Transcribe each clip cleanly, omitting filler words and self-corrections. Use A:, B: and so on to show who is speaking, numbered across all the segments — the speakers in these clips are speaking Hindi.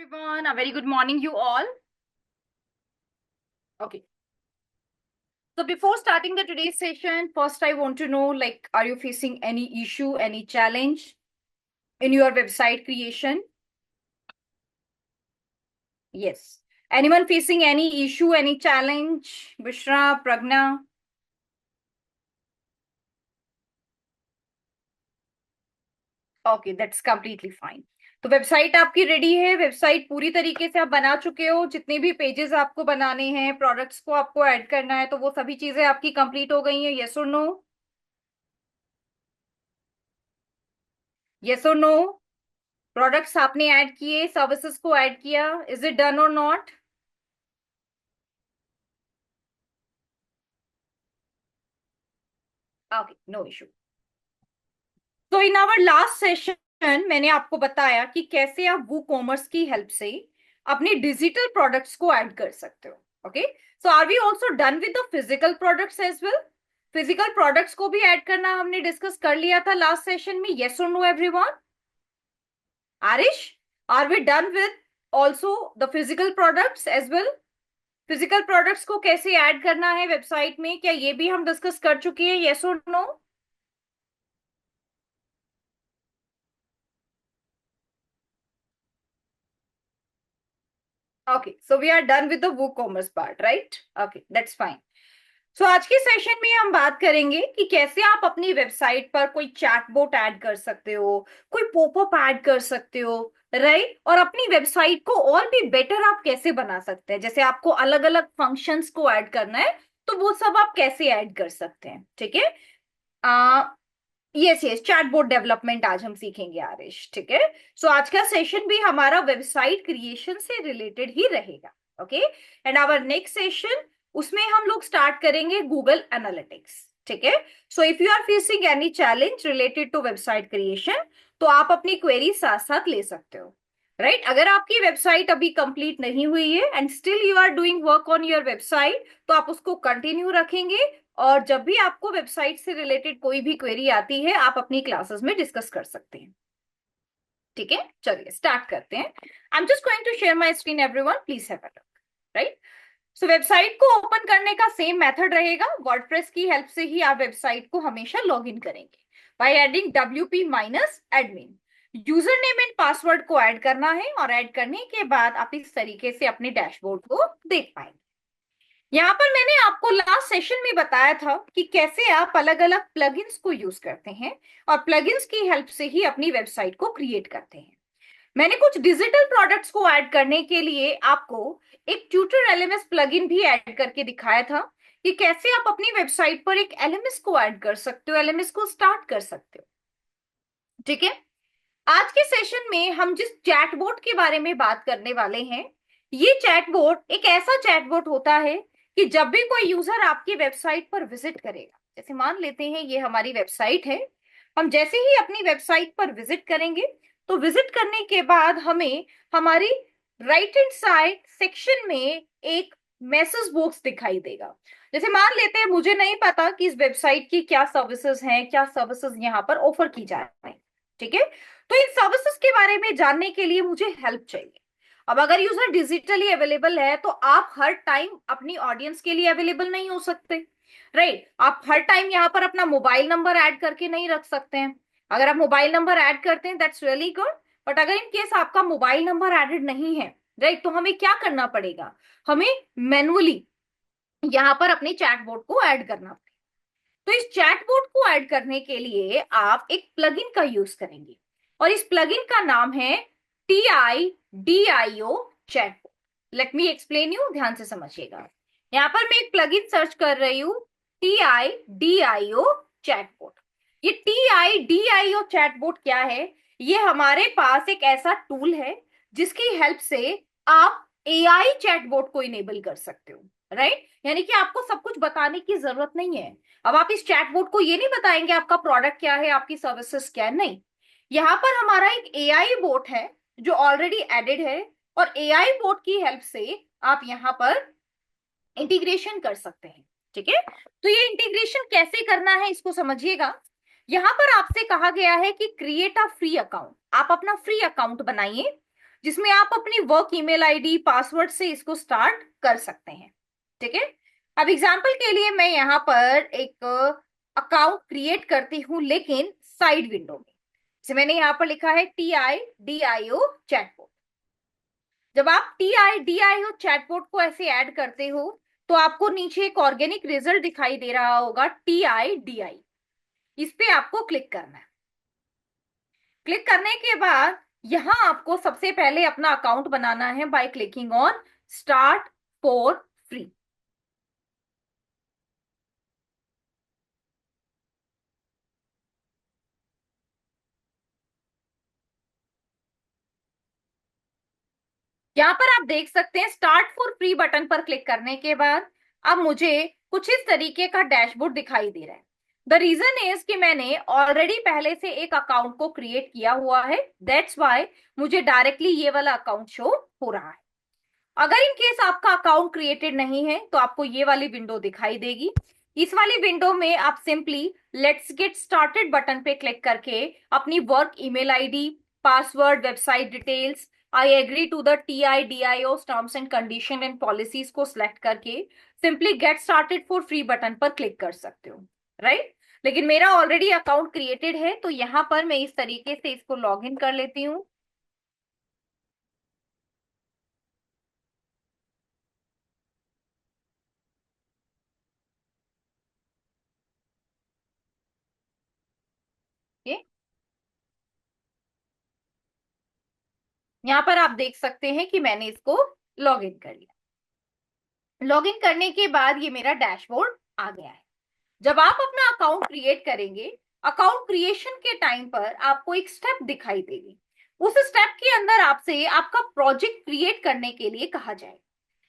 A: everyone. A very good morning, you all. Okay. So before starting the today's session, first I want to know, are you facing any issue, any challenge in your website creation? Yes. Anyone facing any issue, any challenge? Bushra, Pragna? Okay, that's completely fine. तो वेबसाइट आपकी रेडी है, वेबसाइट पूरी तरीके से आप बना चुके हो, जितने भी पेजेस आपको बनाने हैं, प्रोडक्ट्स को आपको ऐड करना है, तो वो सभी चीजें आपकी कंप्लीट हो गई हैं, यस और नो? यस और नो? प्रोडक्ट्स आपने ऐड किए, सर्विसेज को ऐड किया, इज इट डन और नॉट? Okay, no issue. तो इन आवर लास्ट सेशन मैंने आपको बताया कि कैसे आप वो कॉमर्स की हेल्प से अपनी डिजिटल प्रोडक्ट्स को ऐड कर सकते हो। Okay, so are we also done with the physical products as well? Physical products को भी ऐड करना हमने डिस्कस कर लिया था लास्ट सेशन में, यस और no everyone? Arish, are we done with also the physical products as well? Physical products को कैसे ऐड करना है वेबसाइट में, क्या ये भी हम डिस्कस कर चुके हैं, यस और no? Okay, so we are done with the वो commerce part, right? Okay, that's fine. So आज के सेशन में हम बात करेंगे कि कैसे आप अपनी वेबसाइट पर कोई चैटबॉट ऐड कर सकते हो, कोई पॉपअप ऐड कर सकते हो, राइट? और अपनी वेबसाइट को और भी बेटर आप कैसे बना सकते हैं, जैसे आपको अलग अलग फंक्शंस को ऐड करना है, तो वो सब आप कैसे ऐड कर सकते हैं, ठीक है? यस यस, चैटबॉट डेवलपमेंट आज हम सीखेंगे आरिश, ठीक है? सो आज का सेशन भी हमारा वेबसाइट क्रिएशन से रिलेटेड ही रहेगा। Okay, and our next session, उसमें हम लोग स्टार्ट करेंगे गूगल एनालिटिक्स, ठीक है? So if you are facing any challenge related to website creation, तो आप अपनी क्वेरी साथ साथ ले सकते हो, राइट? अगर आपकी वेबसाइट अभी कंप्लीट नहीं हुई है and still you are doing work on your website, तो आप उसको कंटिन्यू रखेंगे, और जब भी आपको वेबसाइट से रिलेटेड कोई भी क्वेरी आती है, आप अपनी क्लासेस में डिस्कस कर सकते हैं, ठीक है? चलिए स्टार्ट करते हैं। I am just going to share my screen, everyone please have a look, right? So website को ओपन करने का सेम मेथड रहेगा, वर्डप्रेस की हेल्प से ही आप वेबसाइट को हमेशा लॉग इन करेंगे by adding wp-admin। User name and password को ऐड करना है, और ऐड करने के बाद आप इस तरीके से अपने डैशबोर्ड को देख पाएंगे। यहाँ पर मैंने आपको लास्ट सेशन में बताया था कि कैसे आप अलग अलग प्लगइन्स को यूज करते हैं, और प्लगइन्स की हेल्प से ही अपनी वेबसाइट को क्रिएट करते हैं। मैंने कुछ डिजिटल प्रोडक्ट्स को ऐड करने के लिए आपको एक ट्यूटर एलएमएस प्लगइन भी ऐड करके दिखाया था कि कैसे आप अपनी वेबसाइट पर एक एलएमएस को ऐड कर सकते हो, एलएमएस को स्टार्ट कर सकते हो, ठीक है? आज के सेशन में हम जिस चैटबॉट के बारे में बात करने वाले हैं, ये चैटबॉट एक ऐसा चैटबॉट होता है कि जब भी कोई यूजर आपकी वेबसाइट पर विजिट करेगा, जैसे मान लेते हैं ये हमारी वेबसाइट है, हम जैसे ही अपनी वेबसाइट पर विजिट करेंगे, तो विजिट करने के बाद हमें हमारी राइट हैंड साइड सेक्शन में एक मैसेज बॉक्स दिखाई देगा। जैसे मान लेते हैं मुझे नहीं पता कि इस वेबसाइट की क्या सर्विसेज हैं, क्या सर्विसेज यहाँ पर ऑफर की जा रही है, ठीक है? तो इन सर्विसेज के बारे में जानने के लिए मुझे हेल्प चाहिए। अब अगर यूजर डिजिटली अवेलेबल है, तो आप हर टाइम अपनी ऑडियंस के लिए अवेलेबल नहीं हो सकते, राइट? आप हर टाइम यहाँ पर अपना मोबाइल नंबर ऐड करके नहीं रख सकते हैं। अगर आप मोबाइल नंबर ऐड करते हैं, दैट्स रियली गुड, बट अगर इन केस आपका मोबाइल नंबर एडेड नहीं है, राइट, तो हमें क्या करना पड़ेगा? हमें मैनुअली यहाँ पर अपने चैटबॉट को ऐड करना पड़ेगा। तो इस चैटबॉट को ऐड करने के लिए आप एक प्लगइन का यूज करेंगे, और इस प्लगइन का नाम है TIDIO chatbot. Let me explain you, ध्यान से समझिएगा। यहाँ पर मैं एक प्लगइन सर्च कर रही हूँ, TIDIO चैटबॉट। ये TIDIO चैटबॉट क्या है? ये हमारे पास एक ऐसा टूल है जिसकी हेल्प से आप AI चैटबॉट को इनेबल कर सकते हो, राइट? यानी कि आपको सब कुछ बताने की जरूरत नहीं है। अब आप इस चैटबॉट को ये नहीं बताएंगे आपका प्रोडक्ट क्या है, आपकी सर्विसेज क्या है, नहीं। यहाँ पर हमारा एक एआई बोट है जो ऑलरेडी एडेड है, और एआई बोट की हेल्प से आप यहाँ पर इंटीग्रेशन कर सकते हैं, ठीक है? तो ये इंटीग्रेशन कैसे करना है इसको समझिएगा। यहाँ पर आपसे कहा गया है कि क्रिएट अ फ्री अकाउंट, आप अपना फ्री अकाउंट बनाइए। जिसमें आप अपनी वर्क ईमेल आईडी पासवर्ड से इसको स्टार्ट कर सकते हैं। ठीक है, अब एग्जांपल के लिए मैं यहाँ पर एक अकाउंट क्रिएट करती हूँ, लेकिन साइड विंडो में। जैसे मैंने यहाँ पर लिखा है TIDIO चैटबॉट। जब आप TIDIO चैटबॉट को ऐसे ऐड करते हो तो आपको नीचे एक ऑर्गेनिक रिजल्ट दिखाई दे रहा होगा TIDI। इस पे आपको क्लिक करना है। क्लिक करने के बाद यहां आपको सबसे पहले अपना अकाउंट बनाना है by clicking on start for free. यहां पर आप देख सकते हैं स्टार्ट फॉर फ्री बटन पर क्लिक करने के बाद अब मुझे कुछ इस तरीके का डैशबोर्ड दिखाई दे रहा है। द रीजन इज कि मैंने ऑलरेडी पहले से एक अकाउंट को क्रिएट किया हुआ है, दैट्स वाई मुझे डायरेक्टली ये वाला अकाउंट शो हो रहा है। अगर इन केस आपका अकाउंट क्रिएटेड नहीं है तो आपको ये वाली विंडो दिखाई देगी। इस वाली विंडो में आप simply let's get started button पे क्लिक करके अपनी work email ID, password, website details, I agree to the TIDIO terms and condition and policies को सिलेक्ट करके simply get started for free button पर क्लिक कर सकते हो, राइट। लेकिन मेरा ऑलरेडी अकाउंट क्रिएटेड है तो यहां पर मैं इस तरीके से इसको लॉग इन कर लेती हूँ। यहाँ पर आप देख सकते हैं कि मैंने इसको लॉग इन कर लिया। लॉग इन करने के बाद ये मेरा डैशबोर्ड आ गया है। जब आप अपना अकाउंट क्रिएट करेंगे, अकाउंट क्रिएशन के टाइम पर आपको एक स्टेप दिखाई देगी। उस स्टेप के अंदर आपसे आपका प्रोजेक्ट क्रिएट करने के लिए कहा जाए।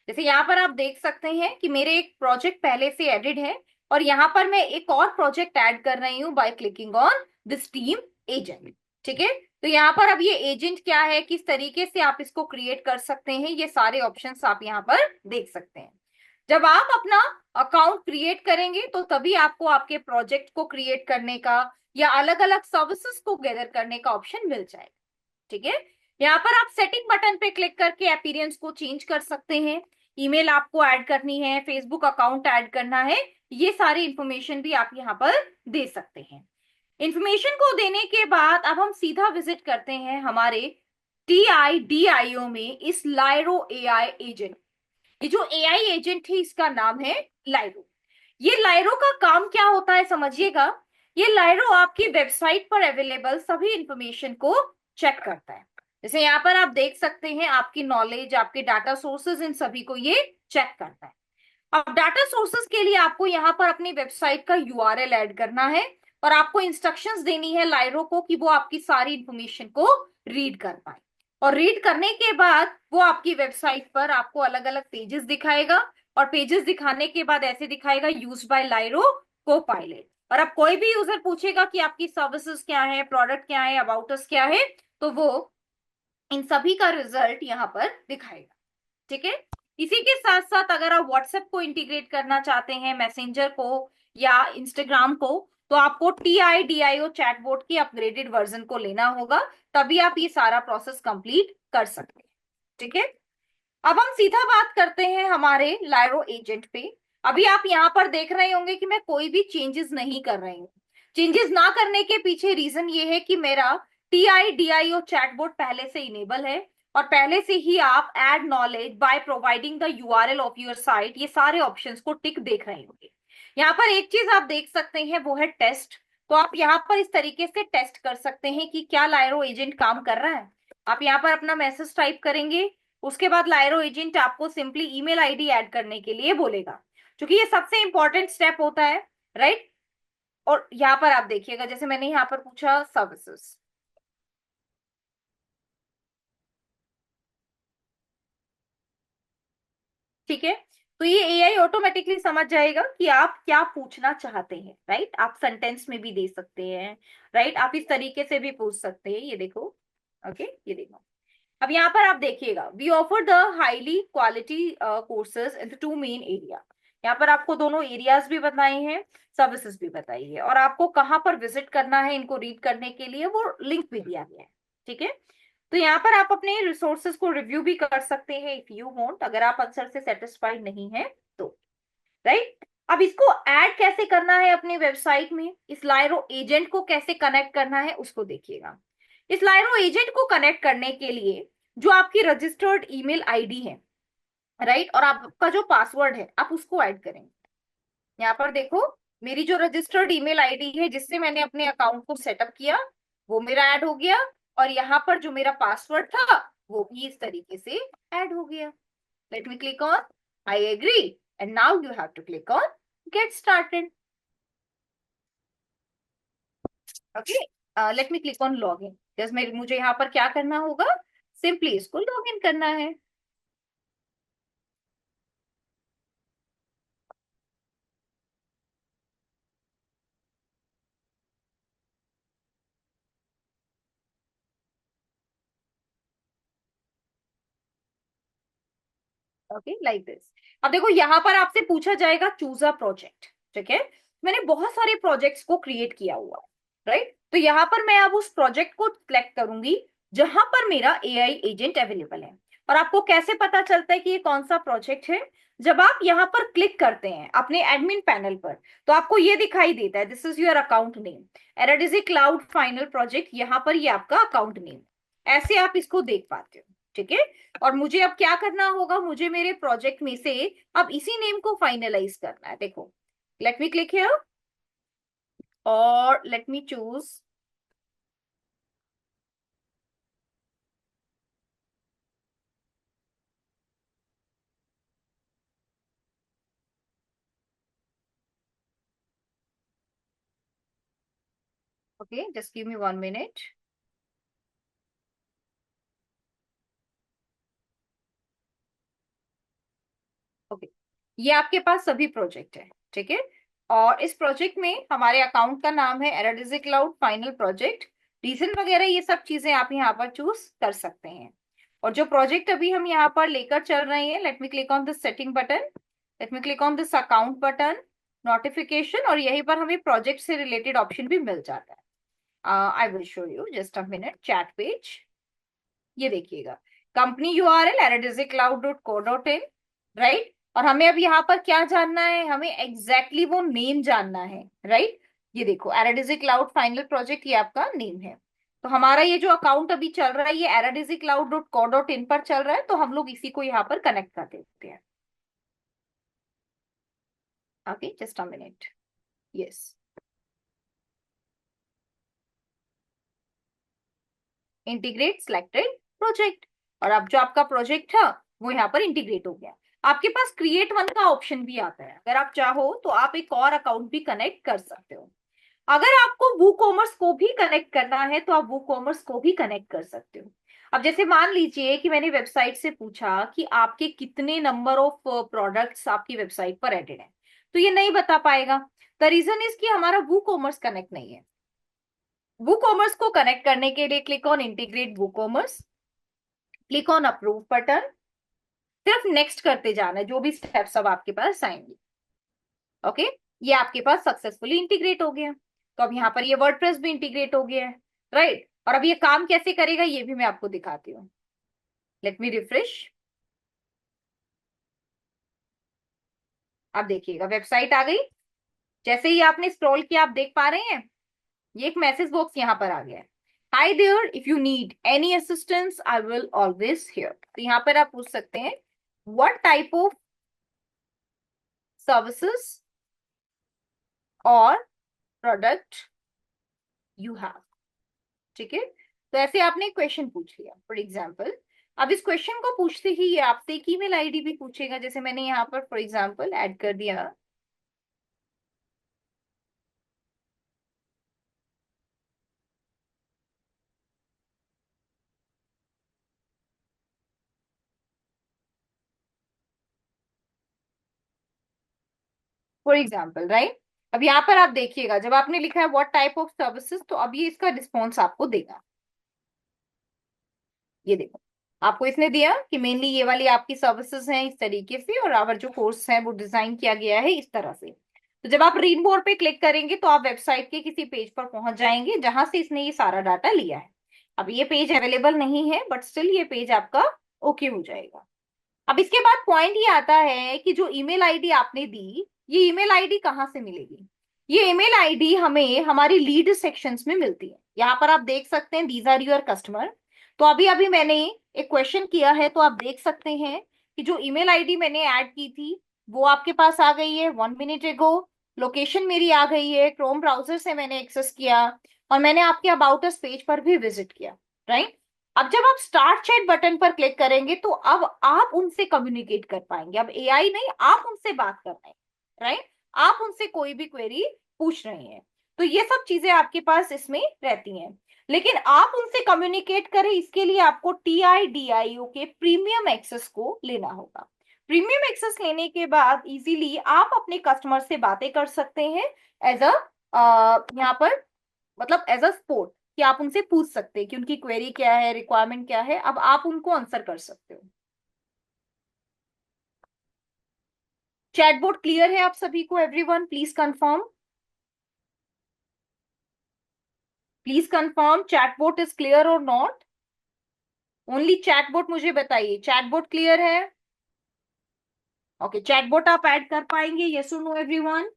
A: जैसे यहाँ पर आप देख सकते हैं कि मेरे एक प्रोजेक्ट पहले से एडिड है और यहाँ पर मैं एक और प्रोजेक्ट ऐड कर रही हूँ by clicking on this team agent. ठीक है, तो यहाँ पर अब ये एजेंट क्या है, किस तरीके से आप इसको क्रिएट कर सकते हैं, ये सारे ऑप्शंस आप यहाँ पर देख सकते हैं। जब आप अपना अकाउंट क्रिएट करेंगे तो तभी आपको आपके प्रोजेक्ट को क्रिएट करने का या अलग अलग सर्विसेज को गैदर करने का ऑप्शन मिल जाएगा। ठीक है, यहाँ पर आप सेटिंग बटन पे क्लिक करके अपीयरेंस को चेंज कर सकते हैं। ईमेल आपको ऐड करनी है, फेसबुक अकाउंट ऐड करना है, ये सारी इंफॉर्मेशन भी आप यहाँ पर दे सकते हैं। इंफॉर्मेशन को देने के बाद अब हम सीधा विजिट करते हैं हमारे TIDIO में इस लाइरो AI एजेंट। ये जो AI एजेंट है इसका नाम है लाइरो। ये लाइरो का काम क्या होता है समझिएगा। ये लाइरो आपकी वेबसाइट पर अवेलेबल सभी इंफॉर्मेशन को चेक करता है। जैसे यहाँ पर आप देख सकते हैं आपकी नॉलेज, आपके डाटा सोर्सेज, इन सभी को ये चेक करता है। अब डाटा सोर्सेज के लिए आपको यहाँ पर अपनी वेबसाइट का URL ऐड करना है और आपको इंस्ट्रक्शंस देनी है लाइरो को कि वो आपकी सारी इंफॉर्मेशन को रीड कर पाए। और रीड करने के बाद वो आपकी वेबसाइट पर आपको अलग अलग पेजेस दिखाएगा और पेजेस दिखाने के बाद ऐसे दिखाएगा यूज्ड बाय लाइरो कोपायलट। और अब कोई भी यूजर पूछेगा कि आपकी सर्विसेज क्या है, प्रोडक्ट क्या है, अबाउट अस क्या है, तो वो इन सभी का रिजल्ट यहाँ पर दिखाएगा। ठीक है, इसी के साथ साथ अगर आप व्हाट्सएप को इंटीग्रेट करना चाहते हैं, मैसेंजर को या इंस्टाग्राम को, तो आपको TIDIO चैटबॉट की अपग्रेडेड वर्जन को लेना होगा, तभी आप ये सारा प्रोसेस कंप्लीट कर सकते हैं। ठीक है, अब हम सीधा बात करते हैं हमारे लाइरो एजेंट पे। अभी आप यहाँ पर देख रहे होंगे कि मैं कोई भी चेंजेस नहीं कर रही हूँ। चेंजेस ना करने के पीछे रीजन ये है कि मेरा TIDIO चैटबॉट पहले से इनेबल है और पहले से ही आप add knowledge by providing the URL of your site, ये सारे ऑप्शंस को टिक देख रहे होंगे। यहाँ पर एक चीज आप देख सकते हैं वो है टेस्ट। तो आप यहाँ पर इस तरीके से टेस्ट कर सकते हैं कि क्या लाइरो एजेंट काम कर रहा है। आप यहाँ पर अपना मैसेज टाइप करेंगे, उसके बाद लाइरो एजेंट आपको सिंपली ईमेल आईडी ऐड करने के लिए बोलेगा, क्योंकि ये सबसे इंपॉर्टेंट स्टेप होता है, राइट। और यहाँ पर आप देखिएगा, जैसे मैंने यहाँ पर पूछा सर्विसेज, ठीक है, तो ये AI ऑटोमेटिकली समझ जाएगा कि आप क्या पूछना चाहते हैं, राइट। आप सेंटेंस में भी दे सकते हैं, राइट, आप इस तरीके से भी पूछ सकते हैं। ये देखो, ओके, ये देखो। अब यहाँ पर आप देखिएगा, we offer the highly quality courses in the two main area. यहाँ पर आपको दोनों एरियाज भी बताए हैं, सर्विसेज भी बताई है, और आपको कहाँ पर विजिट करना है इनको रीड करने के लिए वो लिंक भी दिया गया है। ठीक है, तो यहाँ पर आप अपने रिसोर्सेज को रिव्यू भी कर सकते हैं इफ यू वांट, अगर आप आंसर से सेटिस्फाइड नहीं है तो, राइट। अब इसको ऐड कैसे करना है अपने वेबसाइट में, इस लाइरो एजेंट को कैसे कनेक्ट करना है उसको देखिएगा। इस लाइरो एजेंट को कनेक्ट करने के लिए जो आपकी रजिस्टर्ड ईमेल आईडी है, राइट, और आपका जो पासवर्ड है आप उसको ऐड करेंगे। यहाँ पर देखो, मेरी जो रजिस्टर्ड ईमेल आईडी है जिससे मैंने अपने अकाउंट को सेटअप किया वो मेरा ऐड हो गया, और यहाँ पर जो मेरा पासवर्ड था वो भी इस तरीके से ऐड हो गया। Let me click on I agree and now you have to click on get started. Okay, let me click on log in. जैसे मुझे यहाँ पर क्या करना होगा, सिंपली इसको लॉग इन करना है। Okay, like this. अब देखो यहाँ पर आपसे पूछा जाएगा चूज अ प्रोजेक्ट, ठीक है। मैंने बहुत सारे प्रोजेक्ट्स को क्रिएट किया हुआ है, राइट। तो यहाँ पर मैं अब उस प्रोजेक्ट को सिलेक्ट करूंगी जहां पर मेरा एआई एजेंट अवेलेबल है। और आपको कैसे पता चलता है कि ये कौन सा प्रोजेक्ट है, जब आप यहाँ पर क्लिक करते हैं अपने एडमिन पैनल पर तो आपको ये दिखाई देता है, this is your account name एराडीजी क्लाउड फाइनल प्रोजेक्ट, यहाँ पर ये आपका अकाउंट नेम, ऐसे आप इसको देख पाते हो, ठीक है। और मुझे अब क्या करना होगा, मुझे मेरे प्रोजेक्ट में से अब इसी नेम को फाइनलाइज करना है। देखो, लेट मी क्लिक हियर और late me choose, okay just give me 1 minute. Okay, ये आपके पास सभी प्रोजेक्ट है, ठीक है। और इस प्रोजेक्ट में हमारे अकाउंट का नाम है एराडीजी क्लाउड फाइनल प्रोजेक्ट, रीजन वगैरह ये सब चीजें आप यहाँ पर चूज कर सकते हैं। और जो प्रोजेक्ट अभी हम यहाँ पर लेकर चल रहे हैं, late me click on this setting button, late me click on this account button, notification, और यहीं पर हमें प्रोजेक्ट से रिलेटेड ऑप्शन भी मिल जाता है। I will show you just a minute, chat page, ये देखिएगा, कंपनी यूआरएल eradicicloud.co.in, राइट। और हमें अब यहाँ पर क्या जानना है, हमें एग्जैक्टली वो नेम जानना है, राइट। ये देखो एराडीजी क्लाउड फाइनल प्रोजेक्ट, ये आपका नेम है। तो हमारा ये जो अकाउंट अभी चल रहा है ये eradicicloud.co.in पर चल रहा है, तो हम लोग इसी को यहाँ पर कनेक्ट कर देते हैं। Okay just a minute, yes, integrate selected project, और अब जो आपका प्रोजेक्ट था वो यहाँ पर इंटीग्रेट हो गया। आपके पास क्रिएट वन का ऑप्शन भी आता है, अगर आप चाहो तो आप एक और अकाउंट भी कनेक्ट कर सकते हो। अगर आपको वो कॉमर्स को भी कनेक्ट करना है तो आप वो कॉमर्स को भी कनेक्ट कर सकते हो। अब जैसे मान लीजिए कि मैंने वेबसाइट से पूछा कि आपके कितने नंबर ऑफ प्रोडक्ट्स आपकी वेबसाइट पर एडेड हैं, तो ये नहीं बता पाएगा। द रीजन इज कि हमारा वो कॉमर्स कनेक्ट नहीं है। वो कॉमर्स को कनेक्ट करने के लिए क्लिक ऑन इंटीग्रेट वो commerce, click on approve button, सिर्फ नेक्स्ट करते जाना है जो भी स्टेप्स अब आपके पास आएंगे। ओके, ये आपके पास सक्सेसफुली इंटीग्रेट हो गया। तो अब यहाँ पर ये वर्डप्रेस भी इंटीग्रेट हो गया है, राइट। और अब ये काम कैसे करेगा ये भी मैं आपको दिखाती हूँ। Let me refresh. अब देखिएगा वेबसाइट आ गई। जैसे ही आपने स्क्रॉल किया आप देख पा रहे हैं ये एक मैसेज बॉक्स यहाँ पर आ गया है, hi there if you need any assistance I will always here. तो यहाँ पर आप पूछ सकते हैं व्हाट टाइप ऑफ सर्विसेज और प्रोडक्ट यू हैव, ठीक है। तो ऐसे आपने क्वेश्चन पूछ लिया फॉर एग्जाम्पल। अब इस क्वेश्चन को पूछते ही ये आपसे एक ईमेल आईडी भी पूछेगा, जैसे मैंने यहाँ पर फॉर एग्जाम्पल ऐड कर दिया। For example, right. अब यहाँ पर आप देखिएगा जब आपने लिखा है व्हाट टाइप ऑफ सर्विसेज, तो अब ये इसका रिस्पॉन्स आपको देगा। ये देखो, आपको इसने दिया कि मेनली ये वाली आपकी सर्विसेज हैं इस तरीके से, और आवर जो कोर्स है वो डिजाइन किया गया है इस तरह से। तो जब आप रीड मोर पे क्लिक करेंगे तो आप वेबसाइट के किसी पेज पर पहुंच जाएंगे जहां से इसने ये सारा डाटा लिया है। अब ये पेज अवेलेबल नहीं है, बट स्टिल ये पेज आपका ओके हो जाएगा। अब इसके बाद पॉइंट ये आता है कि जो ईमेल आईडी आपने दी, ये ईमेल आईडी कहाँ से मिलेगी? ये ईमेल आईडी हमें हमारी लीड सेक्शंस में मिलती है। यहाँ पर आप देख सकते हैं दीज आर योर कस्टमर। तो अभी अभी मैंने एक क्वेश्चन किया है, तो आप देख सकते हैं कि जो ईमेल आईडी मैंने ऐड की थी वो आपके पास आ गई है 1 मिनट एगो। लोकेशन मेरी आ गई है, क्रोम ब्राउजर से मैंने एक्सेस किया, और मैंने आपके अबाउट अस पेज पर भी विजिट किया, राइट? अब जब आप स्टार्ट चैट बटन पर क्लिक करेंगे तो अब आप उनसे कम्युनिकेट कर पाएंगे। अब एआई नहीं, आप उनसे बात कर रहे हैं, राइट? आप उनसे कोई भी क्वेरी पूछ रहे हैं। तो ये सब चीजें आपके पास इसमें रहती हैं। लेकिन आप उनसे कम्युनिकेट करें, इसके लिए आपको TIDIO के प्रीमियम एक्सेस को लेना होगा। प्रीमियम एक्सेस लेने के बाद इजीली आप अपने कस्टमर से बातें कर सकते हैं एज अ यहाँ पर, मतलब एज अ स्पोर्ट, कि आप उनसे पूछ सकते हैं कि उनकी क्वेरी क्या है, रिक्वायरमेंट क्या है, अब आप उनको आंसर कर सकते हो। चैटबॉट क्लियर है आप सभी को? Everyone please confirm, please confirm chatbot is clear or not. Only chatbot मुझे बताइए, चैटबॉट क्लियर है? ओके, चैटबॉट आप ऐड कर पाएंगे, यस और no everyone?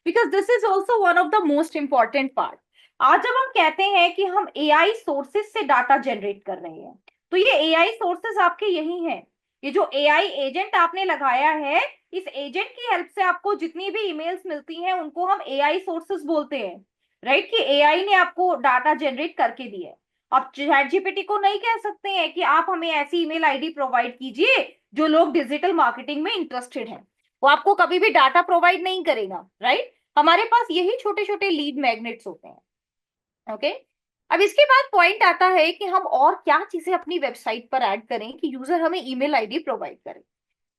A: Because this is also one of the most important part. आज जब हम कहते हैं कि हम एआई सोर्सेज से डाटा जनरेट कर रहे हैं, तो ये एआई सोर्सेज आपके यही हैं। ये जो एआई एजेंट आपने लगाया है, इस एजेंट की हेल्प से आपको जितनी भी ईमेल्स मिलती हैं उनको हम एआई सोर्सेज बोलते हैं, राइट? कि एआई ने आपको डाटा जनरेट करके दिया है। आप चैट जीपीटी को नहीं कह सकते हैं कि आप हमें ऐसी ईमेल आईडी प्रोवाइड कीजिए जो लोग डिजिटल मार्केटिंग में इंटरेस्टेड हैं। वो आपको कभी भी डाटा प्रोवाइड नहीं करेगा, राइट? हमारे पास यही छोटे छोटे लीड मैग्नेट्स होते हैं। ओके, अब इसके बाद पॉइंट आता है कि हम और क्या चीजें अपनी वेबसाइट पर ऐड करें कि यूजर हमें ईमेल आईडी प्रोवाइड करे।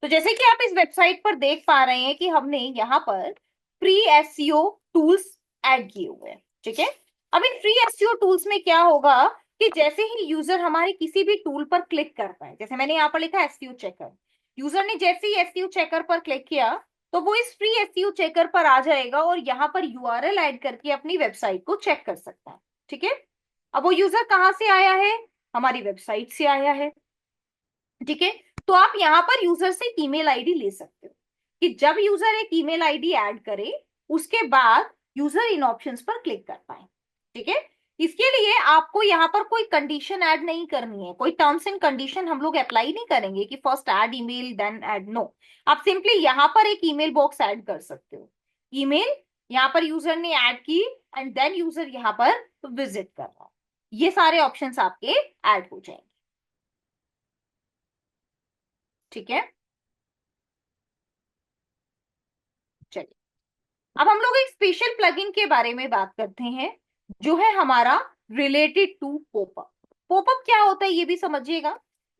A: तो जैसे कि आप इस वेबसाइट पर देख पा रहे हैं कि हमने यहाँ पर फ्री एसईओ टूल्स ऐड किए हुए हैं, ठीक है? अब इन फ्री एसईओ टूल्स में क्या होगा कि जैसे ही यूजर हमारे किसी भी टूल पर क्लिक करता है, जैसे मैंने यहाँ पर लिखा है एसईओ चेकर, यूजर ने जैसे ही एसईओ चेकर पर क्लिक किया तो वो इस फ्री एसईओ चेकर पर आ जाएगा और यहाँ पर यूआरएल ऐड करके अपनी वेबसाइट को चेक कर सकता है, ठीक है? अब वो यूजर कहाँ से आया है? हमारी वेबसाइट से आया है, ठीक है? तो आप यहाँ पर यूजर से ईमेल आईडी ले सकते हो कि जब यूजर एक ईमेल आईडी ऐड करे उसके बाद यूजर इन ऑप्शंस पर क्लिक कर पाए, ठीक है? इसके लिए आपको यहाँ पर कोई कंडीशन ऐड नहीं करनी है, कोई टर्म्स एंड कंडीशन हम लोग अप्लाई नहीं करेंगे कि first add email then add, no. आप सिंपली यहाँ पर एक ईमेल बॉक्स ऐड कर सकते हो। ईमेल यहाँ पर यूजर ने ऐड की एंड देन यूजर यहाँ पर विजिट कर रहा है, ये सारे ऑप्शंस आपके ऐड हो जाएंगे, ठीक है? चलिए, अब हम लोग एक स्पेशल प्लगइन के बारे में बात करते हैं जो है हमारा रिलेटेड टू पोपअप। पोपअप क्या होता है ये भी समझिएगा।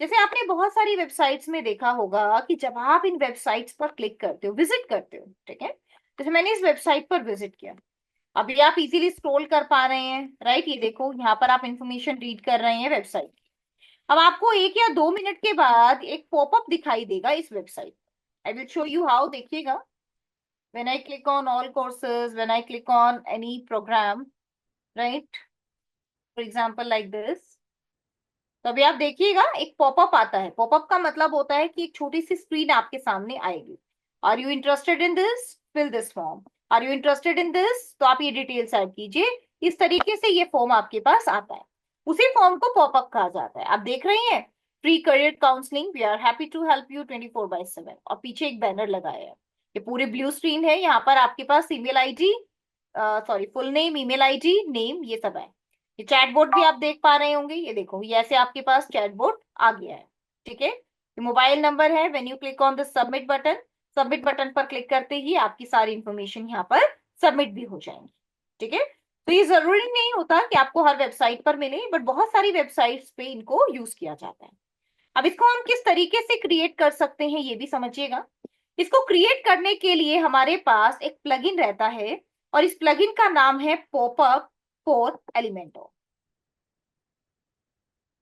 A: जैसे आपने बहुत सारी वेबसाइट्स में देखा होगा कि जब आप इन वेबसाइट्स पर क्लिक करते हो, विजिट करते हो, ठीक है? जैसे मैंने इस वेबसाइट पर विजिट किया, अभी आप इजीली स्क्रॉल कर पा रहे हैं, राइट? ये देखो यहाँ पर आप इंफॉर्मेशन रीड कर रहे हैं वेबसाइट। अब आपको 1 या 2 मिनट के बाद एक पॉपअप दिखाई देगा इस website. I will show you how, देखिएगा। when I click on all courses, when I click on any program, right? For example, like this. तो अभी आप देखिएगा एक पॉपअप आता है। पॉपअप का मतलब होता है कि एक छोटी सी स्क्रीन आपके सामने आएगी। Are you interested in this? Fill this form. Are you interested in this? तो आप ये डिटेल्स ऐड कीजिए। इस तरीके से ये फॉर्म आपके पास आता है, उसी फॉर्म को पॉपअप कहा जाता है। आप देख रहे हैं, free career counselling, we are happy to help you 24/7, और पीछे एक बैनर लगाया है। ये पूरी ब्लू स्क्रीन है, यहाँ पर आपके पास email ID, sorry full name, email ID, name, ये सब है। ये चैटबॉट भी आप देख पा रहे होंगे, ये देखो ये ऐसे आपके पास चैटबॉट आ गया है, ठीक है? ये मोबाइल नंबर है। When you click on the submit button, submit button पर क्लिक करते ही आपकी सारी इंफॉर्मेशन यहाँ पर सबमिट भी हो जाएंगी, ठीक है? तो ये जरूरी नहीं होता कि आपको हर वेबसाइट पर मिले, बट बहुत सारी वेबसाइट्स पे इनको यूज किया जाता है। अब इसको हम किस तरीके से क्रिएट कर सकते हैं ये भी समझिएगा। इसको क्रिएट करने के लिए हमारे पास एक प्लगइन रहता है, और इस प्लगइन का नाम है popup for Elementor.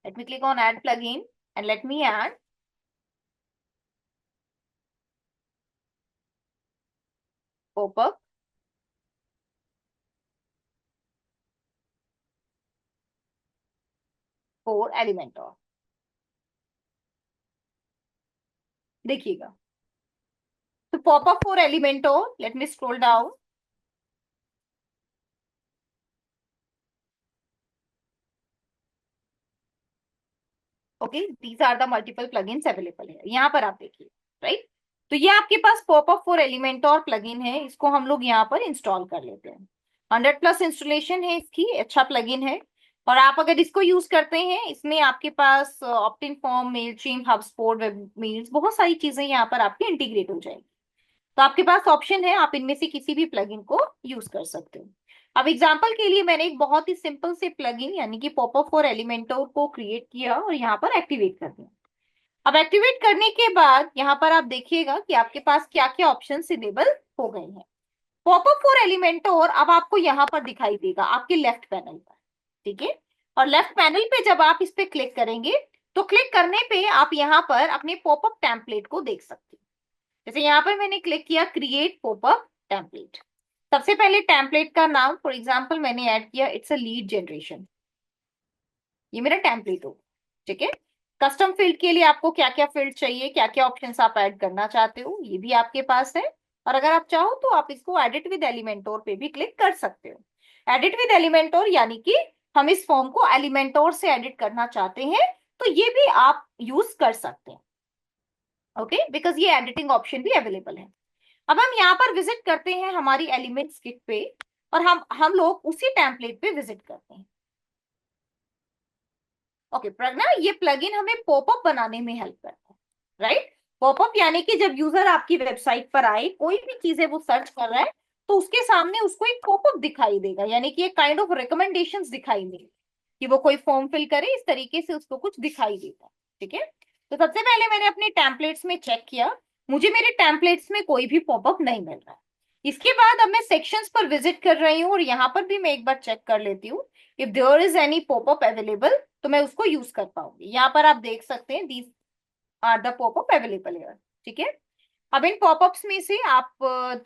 A: Let me click on add plugin and let me add pop-up. For Elementor. देखिएगा, तो popup for Elementor, let me scroll down. Okay, these are the multiple plugins available है, यहाँ पर आप देखिए, राइट। तो ये आपके पास पॉपअप फॉर एलिमेंटोर प्लगइन है, इसको हम लोग यहाँ पर इंस्टॉल कर लेते हैं। 100+ इंस्टॉलेशन है इसकी, अच्छा प्लगइन है। और आप अगर इसको यूज करते हैं, इसमें आपके पास optin form, Mailchimp, HubSpot, web mails, बहुत सारी चीजें यहाँ पर आपकी इंटीग्रेट हो जाएंगी। तो आपके पास ऑप्शन है, आप इनमें से किसी भी प्लगइन को यूज कर सकते हो। अब एग्जांपल के लिए मैंने एक बहुत ही सिंपल से प्लगइन यानी कि पॉपअप फॉर एलिमेंटोर को क्रिएट किया और यहाँ पर एक्टिवेट कर दिया। अब एक्टिवेट करने के बाद यहाँ पर आप देखिएगा कि आपके पास क्या क्या ऑप्शन इनेबल हो गए हैं। पॉपअप फॉर एलिमेंटोर अब आपको यहाँ पर दिखाई देगा आपके लेफ्ट पैनल पर, ठीक है। और लेफ्ट पैनल पे जब आप इस पे क्लिक करेंगे, तो क्लिक करने पे आप यहाँ पर अपने पॉपअप टेम्पलेट को देख सकते हैं। जैसे यहाँ पर मैंने क्लिक किया क्रिएट पॉपअप टेम्पलेट। सबसे पहले टेम्पलेट का नाम फॉर एग्जांपल मैंने ऐड किया, इट्स अ लीड जनरेशन, ये मेरा टेम्पलेट हो, ठीक है। कस्टम फील्ड के लिए आपको क्या क्या फील्ड चाहिए, क्या क्या ऑप्शंस आप ऐड करना चाहते हो, ये भी आपके पास है। और अगर आप चाहो तो आप इसको एडिट विद एलिमेंटोर पे भी क्लिक कर सकते हो। एडिट विद एलिमेंटोर यानी कि हम इस फॉर्म को एलिमेंटोर से एडिट करना चाहते हैं, तो ये भी आप यूज कर सकते हैं, ओके, बिकॉज ये एडिटिंग ऑप्शन भी अवेलेबल है। अब हम यहाँ पर विजिट करते हैं हमारी एलिमेंट्स किट पे, और हम लोग उसी टेम्पलेट पे विजिट करते हैं। ओके प्रज्ञा, ये प्लगइन हमें पॉपअप बनाने में हेल्प करता है, राइट। पॉपअप यानी कि जब यूजर आपकी वेबसाइट पर आए, कोई भी चीजें वो सर्च कर रहा है, तो उसके सामने उसको एक पॉपअप दिखाई देगा, यानी कि एक काइंड ऑफ रिकमेंडेशंस दिखाई देगी कि वो कोई फॉर्म फिल करे, इस तरीके से उसको कुछ दिखाई देगा, ठीक है। तो सबसे पहले मैंने अपने टेम्पलेट्स में चेक किया, मुझे मेरे टेम्पलेट्स में कोई भी पॉपअप नहीं मिल रहा है। इसके बाद अब मैं सेक्शंस पर विजिट कर रही हूँ, और यहाँ पर भी मैं एक बार चेक कर लेती हूँ if there is any popup available, तो मैं उसको यूज कर पाऊंगी। यहाँ पर आप देख सकते हैं these are the popup available here, ठीक है। अब इन पॉपअप्स में से आप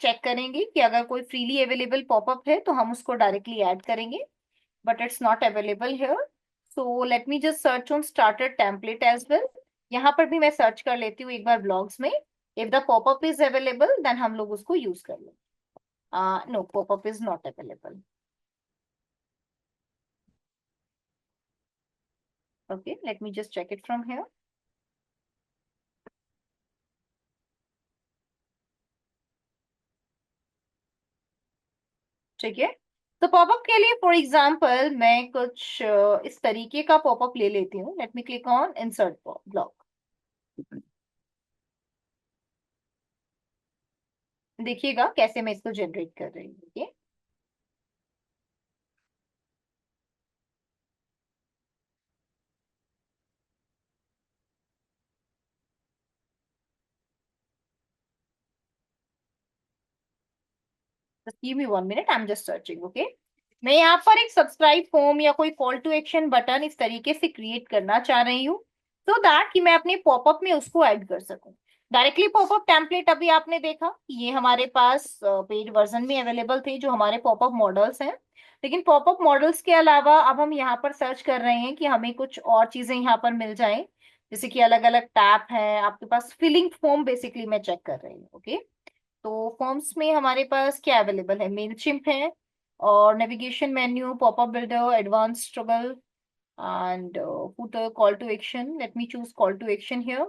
A: चेक करेंगे कि अगर कोई फ्रीली अवेलेबल पॉपअप है तो हम उसको डायरेक्टली ऐड करेंगे, but it's not available here. So let me just search on starter template as well. यहाँ पर भी मैं सर्च कर लेती हूँ एक बार ब्लॉग्स में, if the popup is available then हम लोग उसको यूज कर लेंगे। No, popup is not available. Okay, let me just check it from here. ठीक है, तो पॉपअप के लिए फॉर एग्जांपल मैं कुछ इस तरीके का पॉपअप ले लेती हूँ। Late me click on insert block. देखिएगा कैसे मैं इसको जनरेट कर रही हूँ, ठीक है। Just give me 1 minute, I'm just searching, okay? मैं यहाँ पर एक सब्सक्राइब फॉर्म या कोई कॉल टू एक्शन बटन इस तरीके से क्रिएट करना चाह रही हूँ, सो दैट कि मैं अपने पॉपअप में उसको ऐड कर सकूं। डायरेक्टली पॉपअप टेम्पलेट अभी आपने देखा ये हमारे पास पेड वर्जन में अवेलेबल थे जो हमारे पॉपअप मॉडल्स हैं। लेकिन पॉपअप मॉडल्स के अलावा अब हम यहाँ पर सर्च कर रहे हैं कि हमें कुछ और चीजें यहाँ पर मिल जाएं, जैसे कि अलग अलग टैब है आपके पास, फिलिंग फॉर्म बेसिकली मैं चेक कर रही हूँ, ओके। तो फॉर्म्स में हमारे पास क्या अवेलेबल है, मेलचिम्प है, और navigation menu, popup builder, advance trouble, and footer, call to action. Let me choose call to action here.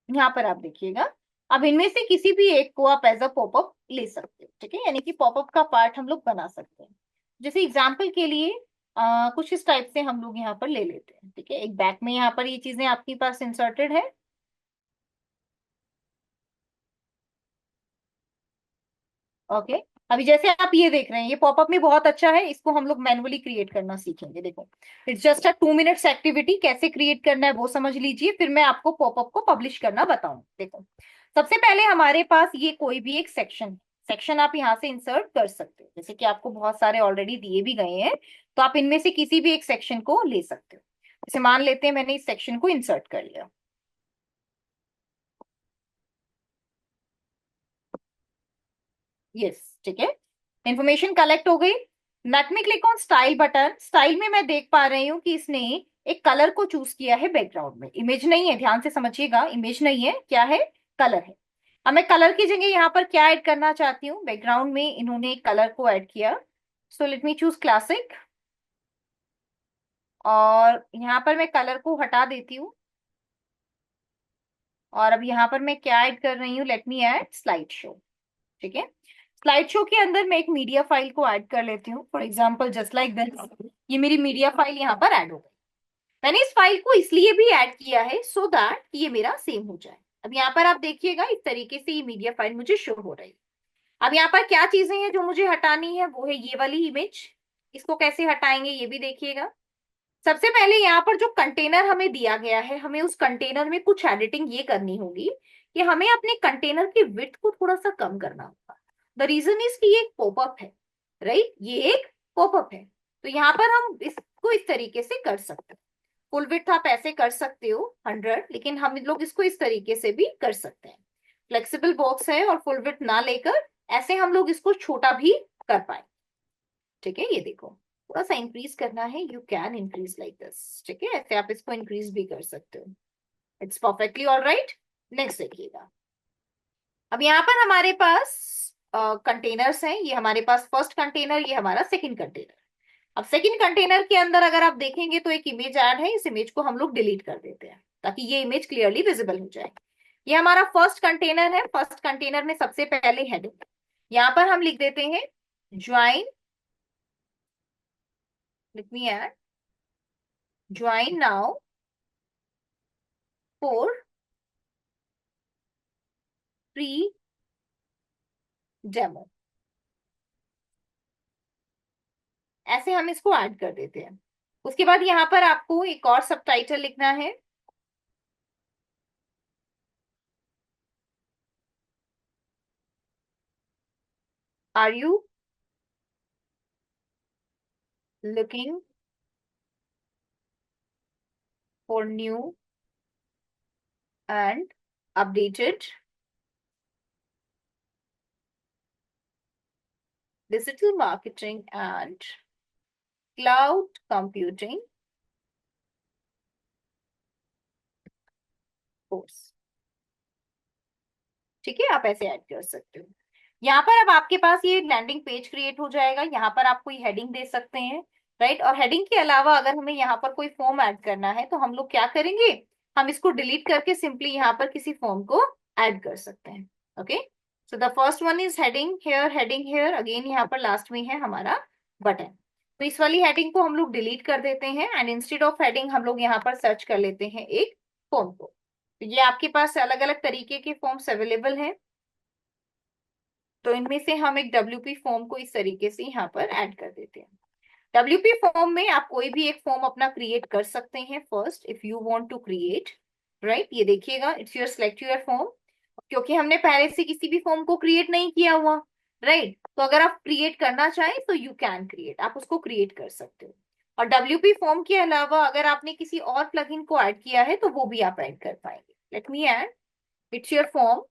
A: यहाँ पर आप देखिएगा, अब इनमें से किसी भी एक को आप एज अ पॉपअप ले सकते हो, ठीक है, यानी कि पॉपअप का पार्ट हम लोग बना सकते हैं। जैसे एग्जाम्पल के लिए कुछ इस टाइप से हम लोग यहाँ पर ले लेते हैं, ठीक है। एक बैक में यहाँ पर ये चीजें आपके पास इंसर्टेड है, ओके। अभी जैसे आप ये देख रहे हैं, ये पॉपअप में बहुत अच्छा है, इसको हम लोग मैनुअली क्रिएट करना सीखेंगे। देखो, it's just a 2 minutes activity, कैसे क्रिएट करना है वो समझ लीजिए, फिर मैं आपको पॉपअप को पब्लिश करना बताऊं। देखो, सबसे पहले हमारे पास ये कोई भी एक सेक्शन आप यहाँ से इंसर्ट कर सकते हो, जैसे कि आपको बहुत सारे ऑलरेडी दिए भी गए हैं, तो आप इनमें से किसी भी एक सेक्शन को ले सकते हो। जैसे मान लेते हैं मैंने इस सेक्शन को इंसर्ट कर लिया, यस, ठीक है। इंफॉर्मेशन कलेक्ट हो गई। Late me click on style button. Style में मैं देख पा रही हूँ कि इसने एक कलर को चूज किया है बैकग्राउंड में। इमेज नहीं है, ध्यान से समझिएगा, इमेज नहीं है, क्या है, कलर है। अब मैं कलर की जगह यहाँ पर क्या ऐड करना चाहती हूँ, बैकग्राउंड में इन्होंने एक कलर को ऐड किया। सो लेट मी चूज क्लासिक, और यहाँ पर मैं कलर को हटा देती हूँ। और अब यहाँ पर मैं क्या ऐड कर रही हूँ, let me add slide show. ठीक है, स्लाइड शो के अंदर मैं एक मीडिया फाइल को ऐड कर लेती हूँ, for example just like this. ये मेरी मीडिया फाइल यहाँ पर ऐड हो गई। मैंने इस फाइल को इसलिए भी ऐड किया है सो दैट ये मेरा सेम हो जाए। अब यहाँ पर आप देखिएगा इस तरीके से ये मीडिया फाइल मुझे शो हो रही है। अब यहाँ पर क्या चीजें हैं जो मुझे हटानी है, वो है ये वाली इमेज। इसको कैसे हटाएंगे ये भी देखिएगा। सबसे पहले यहाँ पर जो कंटेनर हमें दिया गया है, हमें उस कंटेनर में कुछ एडिटिंग ये करनी होगी कि हमें अपने कंटेनर की विड्थ को थोड़ा सा कम करना होगा। द रीजन इज कि ये एक पॉपअप है, राइट, ये एक पॉपअप है। तो यहाँ पर हम इसको इस तरीके से कर सकते हैं। फुल विड्थ आप ऐसे कर सकते हो 100, लेकिन हम लोग इसको इस तरीके से भी कर सकते हैं। फ्लेक्सिबल बॉक्स है और फुल विड्थ ना लेकर ऐसे हम लोग इसको छोटा भी कर पाए। ठीक है, ये देखो, थोड़ा सा इंक्रीज करना है, you can increase like this. ठीक है, ऐसे आप इसको इंक्रीज भी कर सकते हो। It's perfectly all right. Next देखिएगा। अब यहाँ पर हमारे पास कंटेनर्स हैं। ये हमारे पास फर्स्ट कंटेनर, ये हमारा सेकंड कंटेनर। अब सेकंड कंटेनर के अंदर अगर आप देखेंगे तो एक इमेज ऐड है। इस इमेज को हम लोग डिलीट कर देते हैं ताकि ये इमेज क्लियरली विजिबल हो जाए। ये हमारा फर्स्ट कंटेनर है। फर्स्ट कंटेनर में सबसे पहले हेडिंग, यहाँ पर हम लिख देते हैं join. Let me add join now for free demo. ऐसे हम इसको ऐड कर देते हैं। उसके बाद यहाँ पर आपको एक और सबटाइटल लिखना है। Are you looking for new and updated digital marketing and cloud computing course। ठीक है, आप ऐसे ऐड कर सकते हो। यहाँ पर अब आपके पास ये लैंडिंग पेज क्रिएट हो जाएगा। यहाँ पर आप कोई हेडिंग दे सकते हैं, राइट। और हेडिंग के अलावा अगर हमें यहाँ पर कोई फॉर्म ऐड करना है तो हम लोग क्या करेंगे, हम इसको डिलीट करके सिंपली यहाँ पर किसी फॉर्म को ऐड कर सकते हैं। Okay, so the first one is heading here again. यहाँ पर लास्ट में है हमारा बटन। तो इस वाली हेडिंग को हम लोग डिलीट कर देते हैं एंड इंस्टेड ऑफ हेडिंग हम लोग यहाँ पर सर्च कर लेते हैं एक फॉर्म को। तो ये आपके पास अलग अलग तरीके के फॉर्म्स अवेलेबल हैं। तो इनमें से हम एक डब्ल्यूपी फॉर्म को इस तरीके से यहाँ पर ऐड कर देते हैं। डब्ल्यूपी फॉर्म में आप कोई भी एक फॉर्म अपना क्रिएट कर सकते हैं first, if you want to create, right. ये देखिएगा, it's your select your form, क्योंकि हमने पहले से किसी भी फॉर्म को क्रिएट नहीं किया हुआ, राइट। तो अगर आप क्रिएट करना चाहें तो यू कैन क्रिएट, आप उसको क्रिएट कर सकते हो। और डब्ल्यूपी फॉर्म के अलावा अगर आपने किसी और प्लगइन को ऐड किया है तो वो भी आप ऐड कर पाएंगे। Let me add, it's your form,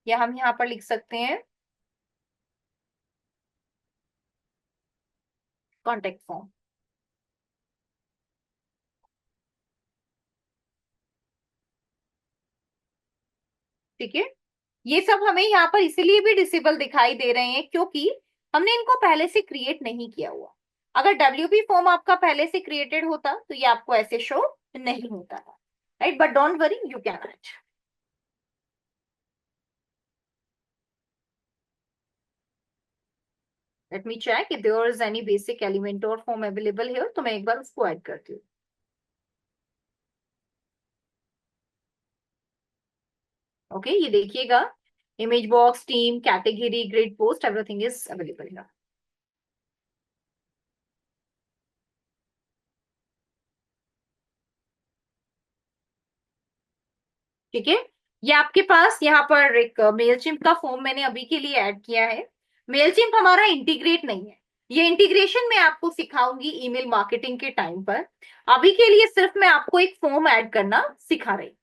A: या हम यहाँ पर लिख सकते हैं कॉन्टेक्ट फॉर्म। ठीक है, ये सब हमें यहाँ पर इसीलिए भी डिसेबल दिखाई दे रहे हैं क्योंकि हमने इनको पहले से क्रिएट नहीं किया हुआ। अगर डब्ल्यूपी फॉर्म आपका पहले से क्रिएटेड होता तो ये आपको ऐसे शो नहीं होता था, right. But don't worry, you can add. Let me check if there is any basic element or form available here, तो मैं एक बार उसको ऐड करती हूँ। ओके, ये देखिएगा, image box, team, category, grid, post, everything is available here. ठीक है, ये आपके पास यहाँ पर एक मेलचिम्प का फॉर्म मैंने अभी के लिए ऐड किया है। मेलचिम्प हमारा इंटीग्रेट नहीं है, ये इंटीग्रेशन मैं आपको सिखाऊंगी ईमेल मार्केटिंग के टाइम पर। अभी के लिए सिर्फ मैं आपको एक फॉर्म ऐड करना सिखा रही हूँ।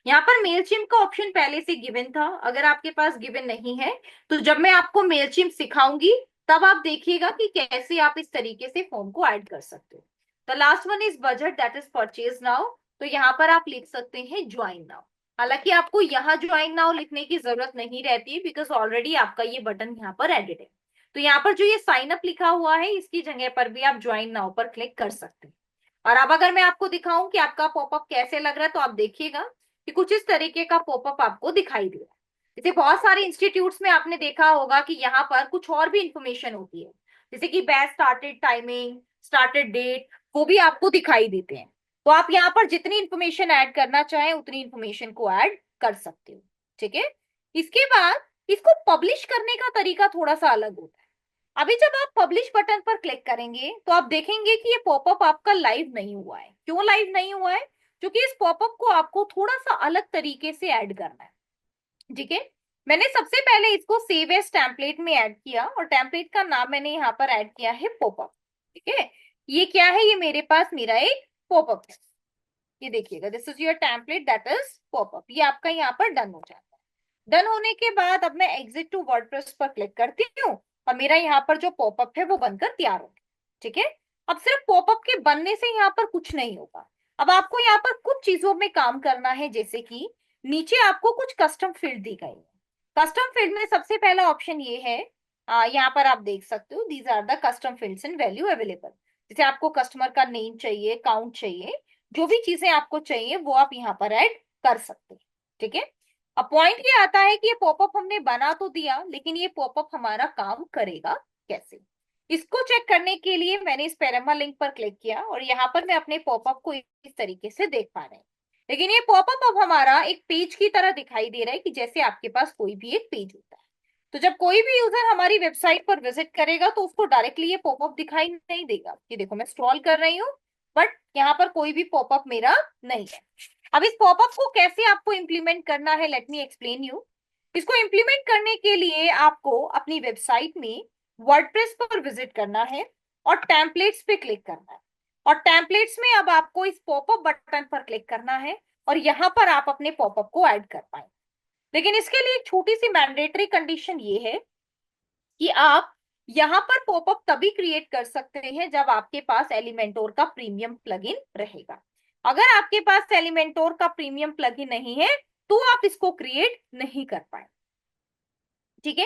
A: यहाँ पर मेलचिम का ऑप्शन पहले से गिवन था, अगर आपके पास गिवन नहीं है तो जब मैं आपको मेलचिम सिखाऊंगी तब आप देखिएगा कि कैसे आप इस तरीके से फॉर्म को ऐड कर सकते हो। The last one is budget, that is purchase now. तो यहाँ पर आप लिख सकते हैं ज्वाइन नाउ। हालांकि आपको यहाँ ज्वाइन नाउ लिखने की जरूरत नहीं रहती है, बिकॉज ऑलरेडी आपका ये बटन यहाँ पर एडिट है। तो यहाँ पर जो ये साइन अप लिखा हुआ है इसकी जगह पर भी आप ज्वाइन नाउ पर क्लिक कर सकते हैं। और अब अगर मैं आपको दिखाऊं कि आपका पॉपअप कैसे लग रहा है, तो आप देखिएगा कि कुछ इस तरीके का पॉपअप आपको दिखाई दे रहा है। जैसे बहुत सारे इंस्टीट्यूट्स में आपने देखा होगा कि यहाँ पर कुछ और भी इंफॉर्मेशन होती है, जैसे कि batch started timing, started date, वो भी आपको दिखाई देते हैं। तो आप यहाँ पर जितनी इंफॉर्मेशन ऐड करना चाहें उतनी इंफॉर्मेशन को ऐड कर सकते हो। ठीक है। इसके बाद इसको पब्लिश करने का तरीका थोड़ा सा अलग होता है। अभी जब आप पब्लिश बटन पर क्लिक करेंगे तो आप देखेंगे कि ये पॉपअप आपका लाइव नहीं हुआ है। क्यों लाइव नहीं हुआ है? क्योंकि इस पॉपअप को आपको थोड़ा सा अलग तरीके से ऐड करना है। ठीक है। मैंने सबसे पहले इसको सेव एज टेम्पलेट में ऐड किया और टेम्पलेट का नाम मैंने यहाँ पर ऐड किया है पॉपअप। ठीक है। ये क्या है? ये मेरे पास मेरा एक पॉपअप है। ये देखिएगा, this is your template that is popup. ये आपका यहाँ पर डन हो जाता है। डन होने के बाद अब मैं एग्जिट टू वर्डप्रेस पर क्लिक करती हूँ और मेरा यहाँ पर जो पॉपअप है वो बनकर तैयार हो गया। ठीक है। अब सिर्फ पॉपअप के बनने से यहाँ पर कुछ नहीं होगा। अब आपको यहाँ पर कुछ चीजों में काम करना है, जैसे कि नीचे आपको कुछ कस्टम फील्ड दी गई है। कस्टम फील्ड में सबसे पहला ऑप्शन ये है, यहाँ पर आप देख सकते हो, these are the custom fields in value available. जैसे आपको कस्टमर का नेम चाहिए, काउंट चाहिए, जो भी चीजें आपको चाहिए वो आप यहाँ पर ऐड कर सकते हैं। ठीक है। अब पॉइंट ये आता है कि ये पॉपअप हमने बना तो दिया, लेकिन ये पॉपअप हमारा काम करेगा कैसे? इसको चेक करने के लिए मैंने इस पैरामा लिंक पर क्लिक किया और यहाँ पर मैं अपने पॉपअप को इस तरीके से देख पा रहे हैं। लेकिन ये पॉपअप अब हमारा एक पेज की तरह दिखाई दे रहा है, कि जैसे आपके पास कोई भी एक पेज होता है। तो जब कोई भी यूजर हमारी वेबसाइट पर विजिट करेगा तो उसको डायरेक्टली ये पॉपअप दिखाई नहीं देगा। ये देखो, मैं स्क्रॉल कर रही हूँ बट यहाँ पर कोई भी पॉपअप मेरा नहीं है। अब इस पॉपअप को कैसे आपको इंप्लीमेंट करना है, लेट मी एक्सप्लेन यू। इसको इंप्लीमेंट करने के लिए आपको अपनी वेबसाइट में वर्डप्रेस पर विजिट करना है और टेम्पलेट्स पे क्लिक करना है। और टेम्पलेट्स में अब आपको इस पॉपअप बटन पर क्लिक करना है और यहाँ पर आप अपने पॉपअप को ऐड कर पाएंगे। लेकिन इसके लिए एक छोटी सी मैंडेटरी कंडीशन ये है कि आप यहाँ पर पॉपअप तभी क्रिएट कर सकते हैं जब आपके पास एलिमेंटोर का प्रीमियम प्लगइन रहेगा। अगर आपके पास एलिमेंटोर का प्रीमियम प्लगइन नहीं है तो आप इसको क्रिएट नहीं कर पाए। ठीक है।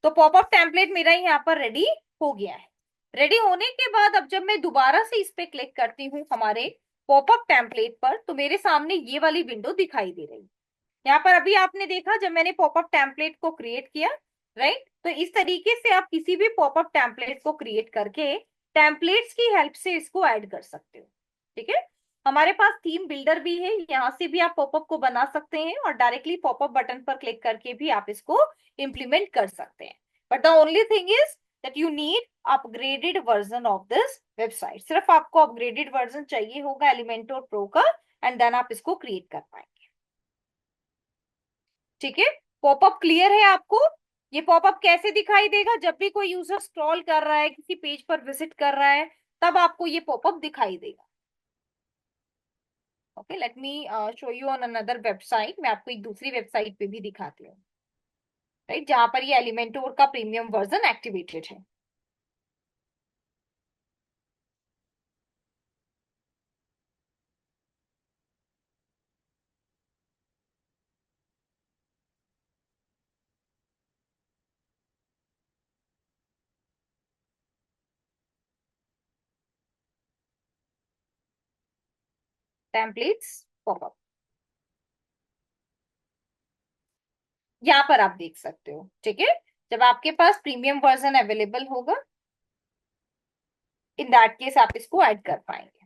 A: तो पॉपअप टेम्पलेट मेरा यहाँ पर रेडी हो गया है। रेडी होने के बाद अब जब मैं दोबारा से इस पे क्लिक करती हूँ हमारे पॉपअप टेम्पलेट पर, तो मेरे सामने ये वाली विंडो दिखाई दे रही है। यहाँ पर अभी आपने देखा जब मैंने पॉपअप टेम्पलेट को क्रिएट किया, राइट? तो इस तरीके से आप किसी भी पॉपअप टेम्पलेट को क्रिएट करके टेम्पलेट्स की हेल्प से इसको ऐड कर सकते हो। ठीक है। हमारे पास थीम बिल्डर भी है, यहाँ से भी आप पॉपअप को बना सकते हैं और डायरेक्टली पॉपअप बटन पर क्लिक करके भी आप इसको इंप्लीमेंट कर सकते हैं। But the only thing is that you need upgraded version of this website. सिर्फ आपको अपग्रेडेड वर्जन चाहिए होगा एलिमेंटोर प्रो का, एंड देन आप इसको क्रिएट कर पाएंगे। ठीक है। पॉपअप क्लियर है आपको? ये पॉपअप कैसे दिखाई देगा? जब भी कोई यूजर स्क्रॉल कर रहा है, किसी पेज पर विजिट कर रहा है, तब आपको ये पॉपअप दिखाई देगा। Okay, let me show you on another website. मैं आपको एक दूसरी वेबसाइट पे भी दिखाती हूँ, राइट, जहां पर ये एलिमेंटोर का प्रीमियम वर्जन एक्टिवेटेड है। टेम्पलेट्स पॉपअप, यहाँ पर आप देख सकते हो। ठीक है। जब आपके पास प्रीमियम वर्जन अवेलेबल होगा, इन दैट केस आप इसको ऐड कर पाएंगे।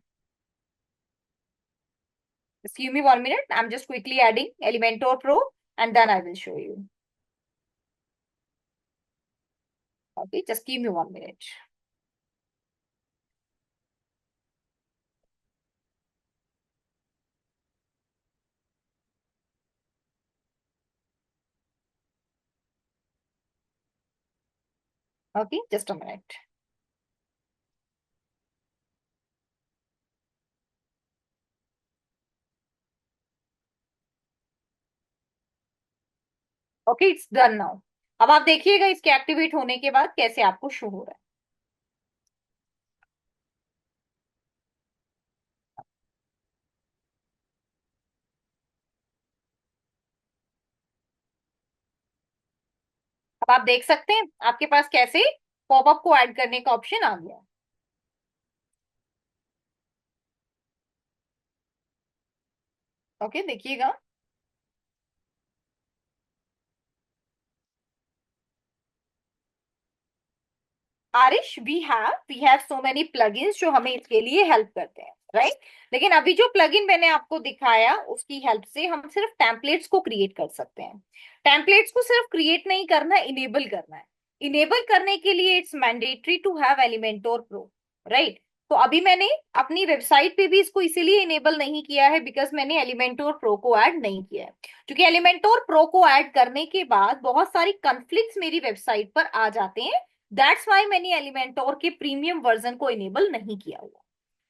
A: Just give me 1 minute. I'm just quickly adding Elementor Pro and then I will show you. Okay, just give me 1 minute. Okay, just a minute. Okay, it's done now. अब आप देखिएगा इसके एक्टिवेट होने के बाद कैसे आपको शो हो रहा है। अब आप देख सकते हैं आपके पास कैसे पॉपअप को ऐड करने का ऑप्शन आ गया। ओके, देखिएगा। Arish, we have so many plugins जो हमें इसके लिए हेल्प करते हैं, राइट। लेकिन अभी जो प्लगइन मैंने आपको दिखाया उसकी हेल्प से हम सिर्फ टेम्पलेट्स को क्रिएट कर सकते हैं। टेम्पलेट्स को सिर्फ क्रिएट नहीं करना है, इनेबल करना है। इनेबल करने के लिए it's mandatory to have Elementor pro, right. तो अभी मैंने अपनी वेबसाइट पे भी इसको इसीलिए इनेबल नहीं किया है बिकॉज मैंने एलिमेंटोर प्रो को ऐड नहीं किया है। क्योंकि एलिमेंटोर प्रो को ऐड करने के बाद बहुत सारी कॉन्फ्लिक्ट्स मेरी वेबसाइट पर आ जाते हैं। दैट्स वाई मैंने एलिमेंटोर के प्रीमियम वर्जन को इनेबल नहीं किया हुआ,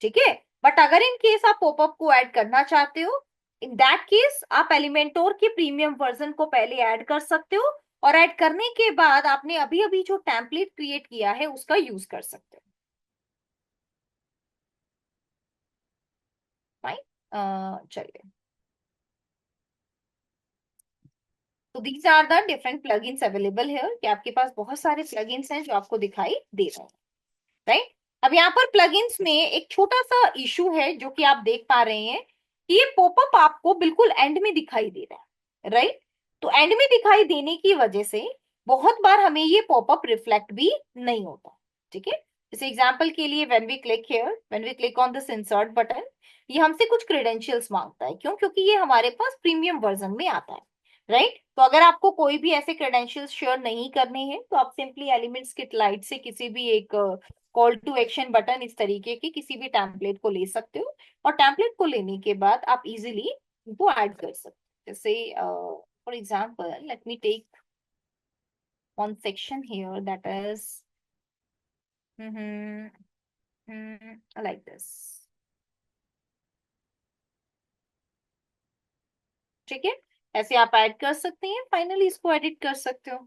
A: ठीक है। बट अगर इन केस आप पॉपअप को ऐड करना चाहते हो, इन दैट केस आप एलिमेंटोर के प्रीमियम वर्जन को पहले ऐड कर सकते हो, और ऐड करने के बाद आपने अभी अभी जो टेम्पलेट क्रिएट किया है उसका यूज कर सकते हो। फाइन, चलिए। तो these are the different plugins available है कि आपके पास बहुत सारे प्लगइन्स हैं जो आपको दिखाई दे रहे हैं, राइट। अब यहाँ पर प्लगइन्स में एक छोटा सा इशू है जो कि आप देख पा रहे हैं कि ये पॉपअप आपको बिल्कुल एंड में दिखाई दे रहा है, राइट। तो एंड में दिखाई देने की वजह से बहुत बार हमें ये पॉपअप रिफ्लेक्ट भी नहीं होता, ठीक है। जैसे एग्जांपल के लिए when we click on this insert button, ये हमसे कुछ क्रेडेंशियल्स मांगता है। क्यों? क्योंकि ये हमारे पास प्रीमियम वर्जन में आता है, राइट। तो अगर आपको कोई भी ऐसे क्रेडेंशियल्स शेयर नहीं करने हैं तो आप सिंपली एलिमेंट्स किट लाइट से किसी भी एक कॉल टू एक्शन बटन इस तरीके के किसी भी टेम्पलेट को ले सकते हो, और टेम्पलेट को लेने के बाद आप इजीली इनको ऐड कर सकते हो। जैसे for example let me take one section here that is like this, ठीक है। ऐसे आप ऐड कर सकते हैं, फाइनली इसको एडिट कर सकते हो,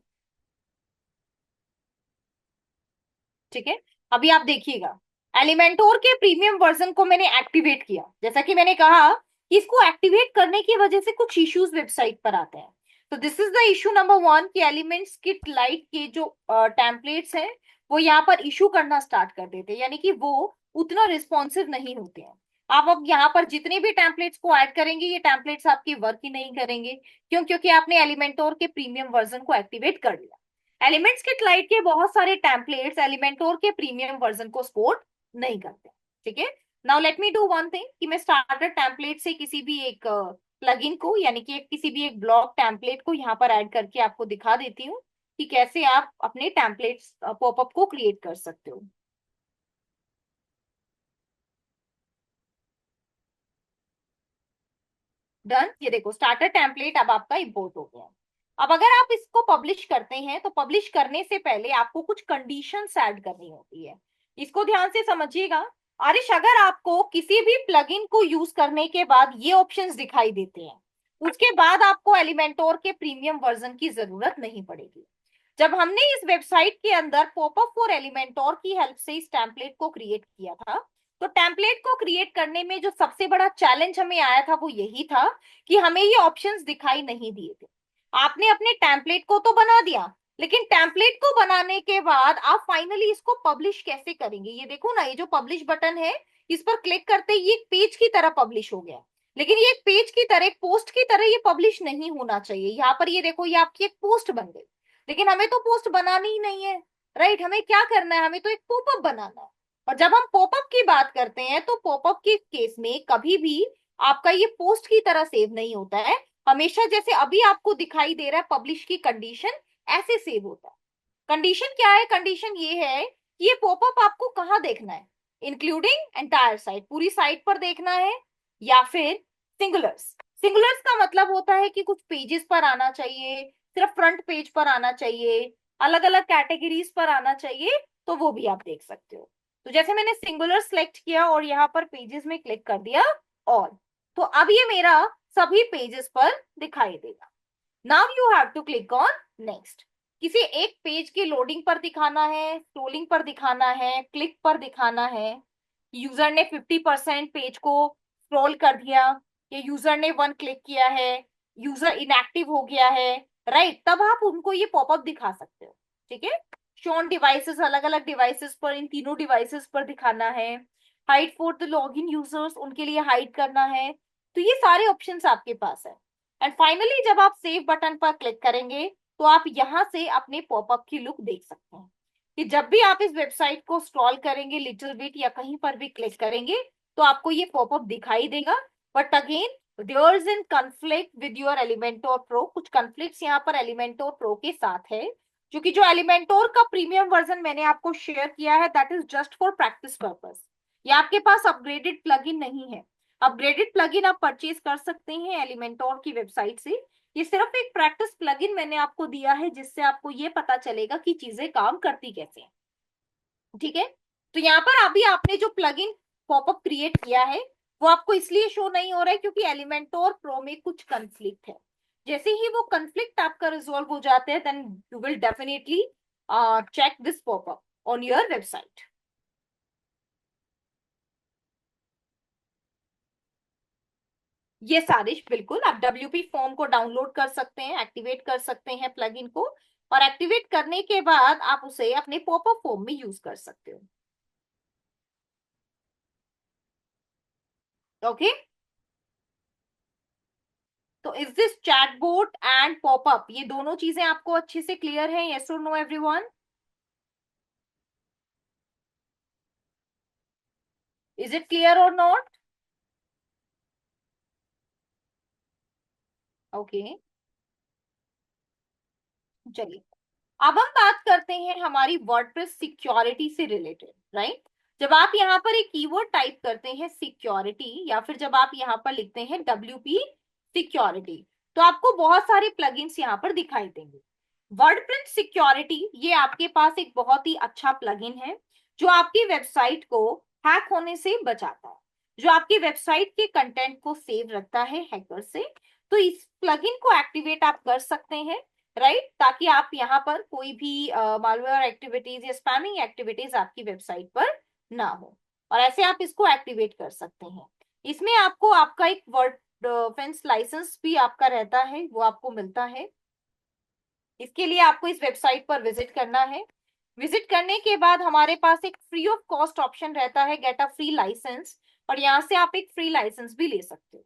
A: ठीक है। अभी आप देखिएगा एलिमेंटोर के प्रीमियम वर्जन को मैंने एक्टिवेट किया। जैसा कि मैंने कहा कि इसको एक्टिवेट करने की वजह से कुछ इश्यूज वेबसाइट पर आते हैं। तो this is the issue number one कि एलिमेंट्स किट लाइट के जो टेम्पलेट्स हैं वो यहाँ पर इशू करना स्टार्ट कर देते हैं, यानी कि वो उतना रिस्पॉन्सिव नहीं होते हैं। आप अब यहाँ पर जितने भी टेम्पलेट्स को ऐड करेंगे ये टेम्पलेट्स आपके वर्क ही नहीं करेंगे। क्यों? क्योंकि आपने एलिमेंटोर के प्रीमियम वर्जन को एक्टिवेट कर लिया। एलिमेंट्स किट लाइट के बहुत सारे टेम्पलेट्स एलिमेंटोर के प्रीमियम वर्जन को सपोर्ट नहीं करते, ठीक है। Now let me do one thing कि मैं स्टार्टर टेम्पलेट से किसी भी एक प्लगइन को, यानी कि किसी भी एक ब्लॉक टेम्पलेट को यहाँ पर ऐड करके आपको दिखा देती हूँ कि कैसे आप अपने टेम्पलेट्स पॉपअप को क्रिएट कर सकते हो। डन, ये देखो स्टार्टर टेम्पलेट अब आपका इंपोर्ट हो गया। अब अगर आप इसको पब्लिश करते हैं तो पब्लिश करने से पहले आपको कुछ कंडीशंस ऐड करनी होती है। इसको ध्यान से समझिएगा। आरिश, अगर आपको किसी भी प्लगइन को यूज करने के बाद ये ऑप्शंस दिखाई देते हैं, उसके बाद आपको एलिमेंटोर के प्रीमियम वर्जन की जरूरत नहीं पड़ेगी। जब हमने इस वेबसाइट के अंदर पॉपअप फॉर एलिमेंटोर की हेल्प से इस टेम्पलेट को क्रिएट किया था, तो टेम्पलेट को क्रिएट करने में जो सबसे बड़ा चैलेंज हमें आया था वो यही था कि हमें ये ऑप्शंस दिखाई नहीं दिए थे। आपने अपने टेम्पलेट को तो बना दिया, लेकिन टेम्पलेट को बनाने के बाद आप फाइनली इसको पब्लिश कैसे करेंगे? ये देखो ना, ये जो पब्लिश बटन है इस पर क्लिक करते ही एक पेज की तरह पब्लिश हो गया। लेकिन ये एक पेज की तरह, एक पोस्ट की तरह ये पब्लिश नहीं होना चाहिए। यहाँ पर ये देखो, ये आपकी एक पोस्ट बन गई, लेकिन हमें तो पोस्ट बनानी ही नहीं है, राइट। हमें क्या करना है? हमें तो एक पॉपअप बनाना है। और जब हम पॉपअप की बात करते हैं तो पॉपअप के केस में कभी भी आपका ये पोस्ट की तरह सेव नहीं होता है। हमेशा जैसे अभी आपको दिखाई दे रहा है पब्लिश की कंडीशन, ऐसे सेव होता है। कंडीशन क्या है? कंडीशन ये है कि ये पॉपअप आपको कहाँ देखना है, इंक्लूडिंग एंटायर साइट, पूरी साइट पर देखना है, या फिर सिंगुलर्स। सिंगुलर्स का मतलब होता है कि कुछ पेजेस पर आना चाहिए, सिर्फ फ्रंट पेज पर आना चाहिए, अलग अलग कैटेगरीज पर आना चाहिए, तो वो भी आप देख सकते हो। तो जैसे मैंने सिंगुलर सेलेक्ट किया और यहाँ पर पेजेस में क्लिक कर दिया ऑल, तो अब ये मेरा सभी पेजेस पर दिखाई देगा। Now you have to click on next. किसी एक पेज के लोडिंग पर दिखाना है, स्क्रोलिंग पर दिखाना है, क्लिक पर दिखाना है, यूजर ने 50% पेज को स्क्रॉल कर दिया, या यूजर ने 1 क्लिक किया है, यूजर इनएक्टिव हो गया है, राइट, तब आप उनको ये पॉपअप दिखा सकते हो। ठीक है, शोन डिवाइसेस, अलग अलग डिवाइसेस पर, इन तीनों डिवाइसेस पर दिखाना है, hide for the login users, उनके लिए हाइड करना है। तो ये सारे ऑप्शंस आपके पास है। एंड फाइनली जब आप सेव बटन पर क्लिक करेंगे तो आप यहां से अपने पॉपअप की लुक देख सकते हैं कि जब भी आप इस वेबसाइट को स्क्रॉल करेंगे लिटिल बिट या कहीं पर भी क्लिक करेंगे तो आपको ये पॉपअप दिखाई देगा। But again there is in conflict with your Elementor pro, कुछ कॉन्फ्लिक्ट्स यहाँ पर एलिमेंटोर प्रो के साथ है, क्योंकि जो एलिमेंटोर का प्रीमियम वर्जन मैंने आपको शेयर किया है that is just for practice purpose. ये आपके पास अपग्रेडेड प्लगइन नहीं है। अपग्रेडेड प्लगइन आप परचेज कर सकते हैं एलिमेंटोर की वेबसाइट से। ये सिर्फ एक प्रैक्टिस प्लगइन मैंने आपको दिया है जिससे आपको ये पता चलेगा कि चीजें काम करती कैसे हैं। ठीक है, तो यहाँ पर अभी आपने जो प्लगइन पॉपअप क्रिएट किया है वो आपको इसलिए शो नहीं हो रहा है क्योंकि एलिमेंटोर प्रो में कुछ कंफ्लिक्ट है। जैसे ही वो कंफ्लिक्ट आपका रिजोल्व हो जाते हैं then you will definitely check this popup on your website. ये सारिश बिल्कुल, आप WP फॉर्म को डाउनलोड कर सकते हैं, एक्टिवेट कर सकते हैं प्लगइन को, और एक्टिवेट करने के बाद आप उसे अपने पॉपअप फॉर्म में यूज कर सकते हो। ओके, तो is this chatbot and popup, ये दोनों चीजें आपको अच्छे से क्लियर है? यस और no everyone? Is it clear or not? Okay, चलिए अब हम बात करते हैं हमारी वर्डप्रेस सिक्योरिटी से रिलेटेड, राइट। जब आप यहाँ पर एक कीवर्ड टाइप करते हैं सिक्योरिटी, या फिर जब आप यहाँ पर लिखते हैं WP सिक्योरिटी, तो आपको बहुत सारे प्लगइन्स यहाँ पर दिखाई देंगे। वर्डप्रेस सिक्योरिटी ये आपके पास एक बहुत ही अच्छा प्लगइन है जो आपकी वेबसाइट को हैक होने से बचाता है, जो आपकी वेबसाइट के कंटेंट को सेव रखता है हैकर से। तो इस प्लगइन को एक्टिवेट आप कर सकते हैं, राइट, ताकि आप यहाँ पर कोई भी मालवेयर एक्टिविटीज या स्पैमिंग एक्टिविटीज आपकी वेबसाइट पर ना हो, और ऐसे आप इसको एक्टिवेट कर सकते हैं। इसमें आपको आपका एक वर्ड फेंस लाइसेंस भी आपका रहता है, वो आपको मिलता है। इसके लिए आपको इस वेबसाइट पर विजिट करना है। विजिट करने के बाद हमारे पास एक फ्री ऑफ कॉस्ट ऑप्शन रहता है, गेट अ फ्री लाइसेंस, और यहाँ से आप एक फ्री लाइसेंस भी ले सकते हो।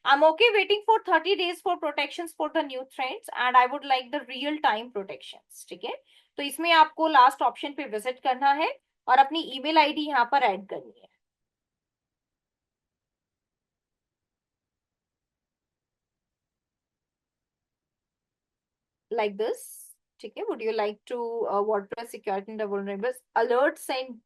A: I'm okay waiting for 30 days for protections for the new trends and I would like the real time protections। ठीक है, तो इसमें आपको लास्ट ऑप्शन पे विजिट करना है और अपनी ईमेल आईडी यहाँ पर ऐड करनी है, like this। ठीक है, would you like to WordPress security and the vulnerable alert sent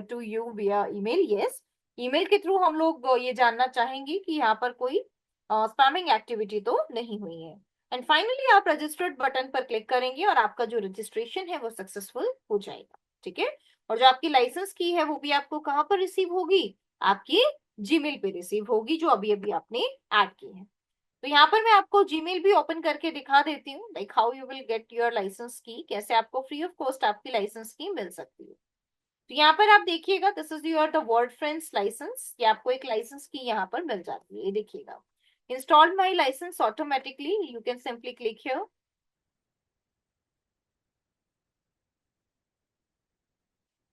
A: to you via email? Yes, email के थ्रू हम लोग ये जानना चाहेंगे कि यहाँ पर कोई स्पैमिंग एक्टिविटी तो नहीं हुई है। एंड फाइनली आप रजिस्टर्ड बटन पर क्लिक करेंगे और आपका जो रजिस्ट्रेशन है वो सक्सेसफुल हो जाएगा। ठीक है, और जो आपकी लाइसेंस की है वो भी आपको कहाँ पर रिसीव होगी? आपकी जीमेल पे रिसीव होगी, जो अभी अभी आपने ऐड की है। तो यहाँ पर मैं आपको जीमेल भी ओपन करके दिखा देती हूँ, like how you will get your license key, कैसे आपको फ्री ऑफ कॉस्ट आपकी लाइसेंस की मिल सकती है। तो यहाँ पर आप देखिएगा this is your the WordPress license, ये आपको एक लाइसेंस की यहाँ पर मिल जाती है, ये देखिएगा। Install my license automatically, you can simply click here.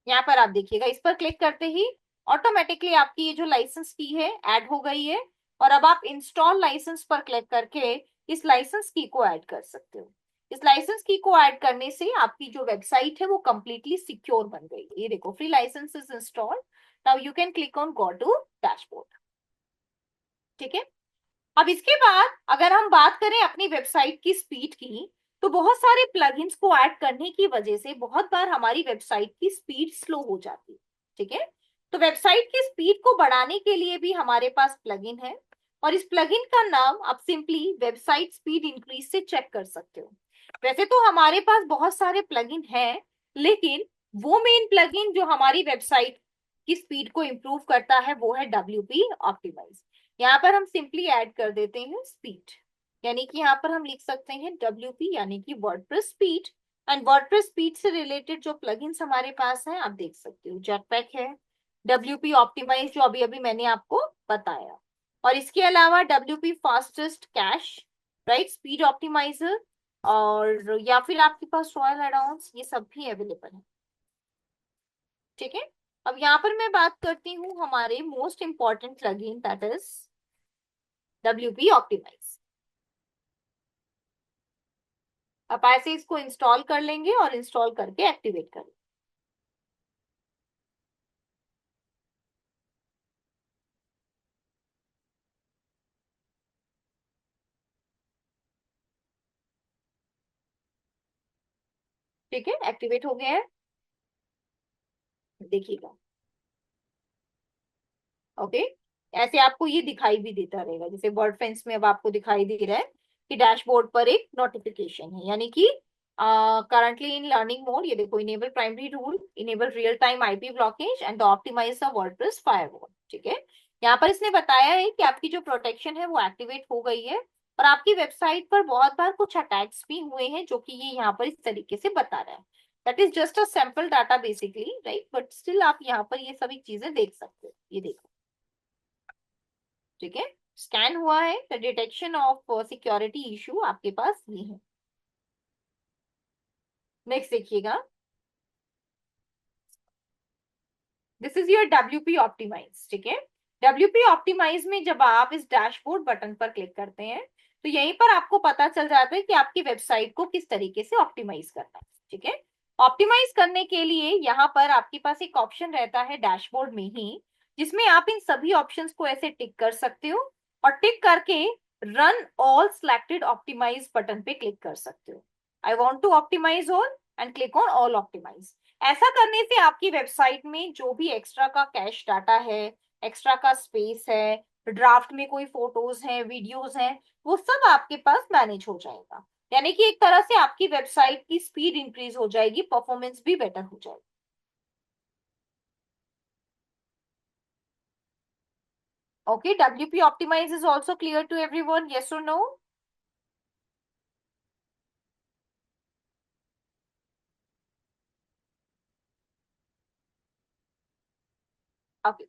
A: यहाँ पर आप देखिएगा, इस पर क्लिक करते ही ऑटोमेटिकली आपकी ये जो लाइसेंस की है ऐड हो गई है, और अब आप इंस्टॉल लाइसेंस पर क्लिक करके इस लाइसेंस की को ऐड कर सकते हो। इस लाइसेंस की को ऐड करने से आपकी जो वेबसाइट है वो कंप्लीटली सिक्योर बन गई। ये देखो, free license is installed, now you can click on go to dashboard. ठीक है, अब इसके बाद अगर हम बात करें अपनी वेबसाइट की स्पीड की, तो बहुत सारे प्लगइन्स को ऐड करने की वजह से बहुत बार हमारी वेबसाइट की स्पीड स्लो हो जाती है। ठीक है, तो वेबसाइट की स्पीड को बढ़ाने के लिए भी हमारे पास प्लगइन है, और इस प्लगइन का नाम आप सिंपली वेबसाइट स्पीड इंक्रीज से चेक कर सकते हो। वैसे तो हमारे पास बहुत सारे प्लगइन हैं, लेकिन वो मेन प्लगइन जो हमारी वेबसाइट की स्पीड को इंप्रूव करता है वो है WP ऑप्टिमाइज। यहाँ पर हम सिंपली ऐड कर देते हैं स्पीड।
B: यानी कि यहाँ पर हम लिख सकते हैं WP यानी कि WordPress speed. And WordPress speed से रिलेटेड जो प्लगइन्स हमारे पास हैं आप देख सकते हो, जेटपैक है, WP ऑप्टिमाइज जो अभी अभी मैंने आपको बताया, और इसके अलावा WP fastest cache, right, speed optimizer, और या फिर आपके पास रॉयल एडाउंस, ये सब भी अवेलेबल है। ठीक है, अब यहाँ पर मैं बात करती हूँ हमारे most important plugin that is WP optimize. आप ऐसे इसको इंस्टॉल कर लेंगे और इंस्टॉल करके एक्टिवेट कर लेंगे। ठीक है, एक्टिवेट हो गया है, देखिएगा। ओके, ऐसे आपको ये दिखाई भी देता रहेगा, जैसे वर्ड फेंस में अब आपको दिखाई दे रहा है कि डैशबोर्ड पर एक नोटिफिकेशन है, यानी कि करंटली इन लर्निंग मोड। ये देखो, enable primary rule, enable real time IP blockage and optimize the WordPress firewall. ठीक है, यहाँ पर इसने बताया है कि आपकी जो प्रोटेक्शन है वो एक्टिवेट हो गई है, और आपकी वेबसाइट पर बहुत बार कुछ अटैक्स भी हुए हैं, जो कि ये यहाँ पर इस तरीके से बता रहा है। That is just a sample data basically, right, but still आप यहाँ पर ये सभी चीजें देख सकते हो, ये देखो। ठीक है, स्कैन हुआ है, the detection of security issue आपके पास ये है। नेक्स्ट देखिएगा, this is your WP optimize. ठीक है, WP ऑप्टिमाइज में जब आप इस डैशबोर्ड बटन पर क्लिक करते हैं तो यहीं पर आपको पता चल जाता है कि आपकी वेबसाइट को किस तरीके से ऑप्टिमाइज करना है। ठीक है, ऑप्टिमाइज करने के लिए यहाँ पर आपके पास एक ऑप्शन रहता है डैशबोर्ड में ही, जिसमें आप इन सभी ऑप्शंस को ऐसे टिक कर सकते हो, और टिक करके run all selected optimize button पे क्लिक कर सकते हो। I want to optimize all and click on all optimize. ऐसा करने से आपकी वेबसाइट में जो भी एक्स्ट्रा का कैश डाटा है, एक्स्ट्रा का स्पेस है, ड्राफ्ट में कोई फोटोज हैं, वीडियोस हैं, वो सब आपके पास मैनेज हो जाएगा। यानी कि एक तरह से आपकी वेबसाइट की स्पीड इंक्रीज हो जाएगी, परफॉर्मेंस भी बेटर हो जाएगी। Okay, WP optimize is also clear to everyone, yes और नो? ओके,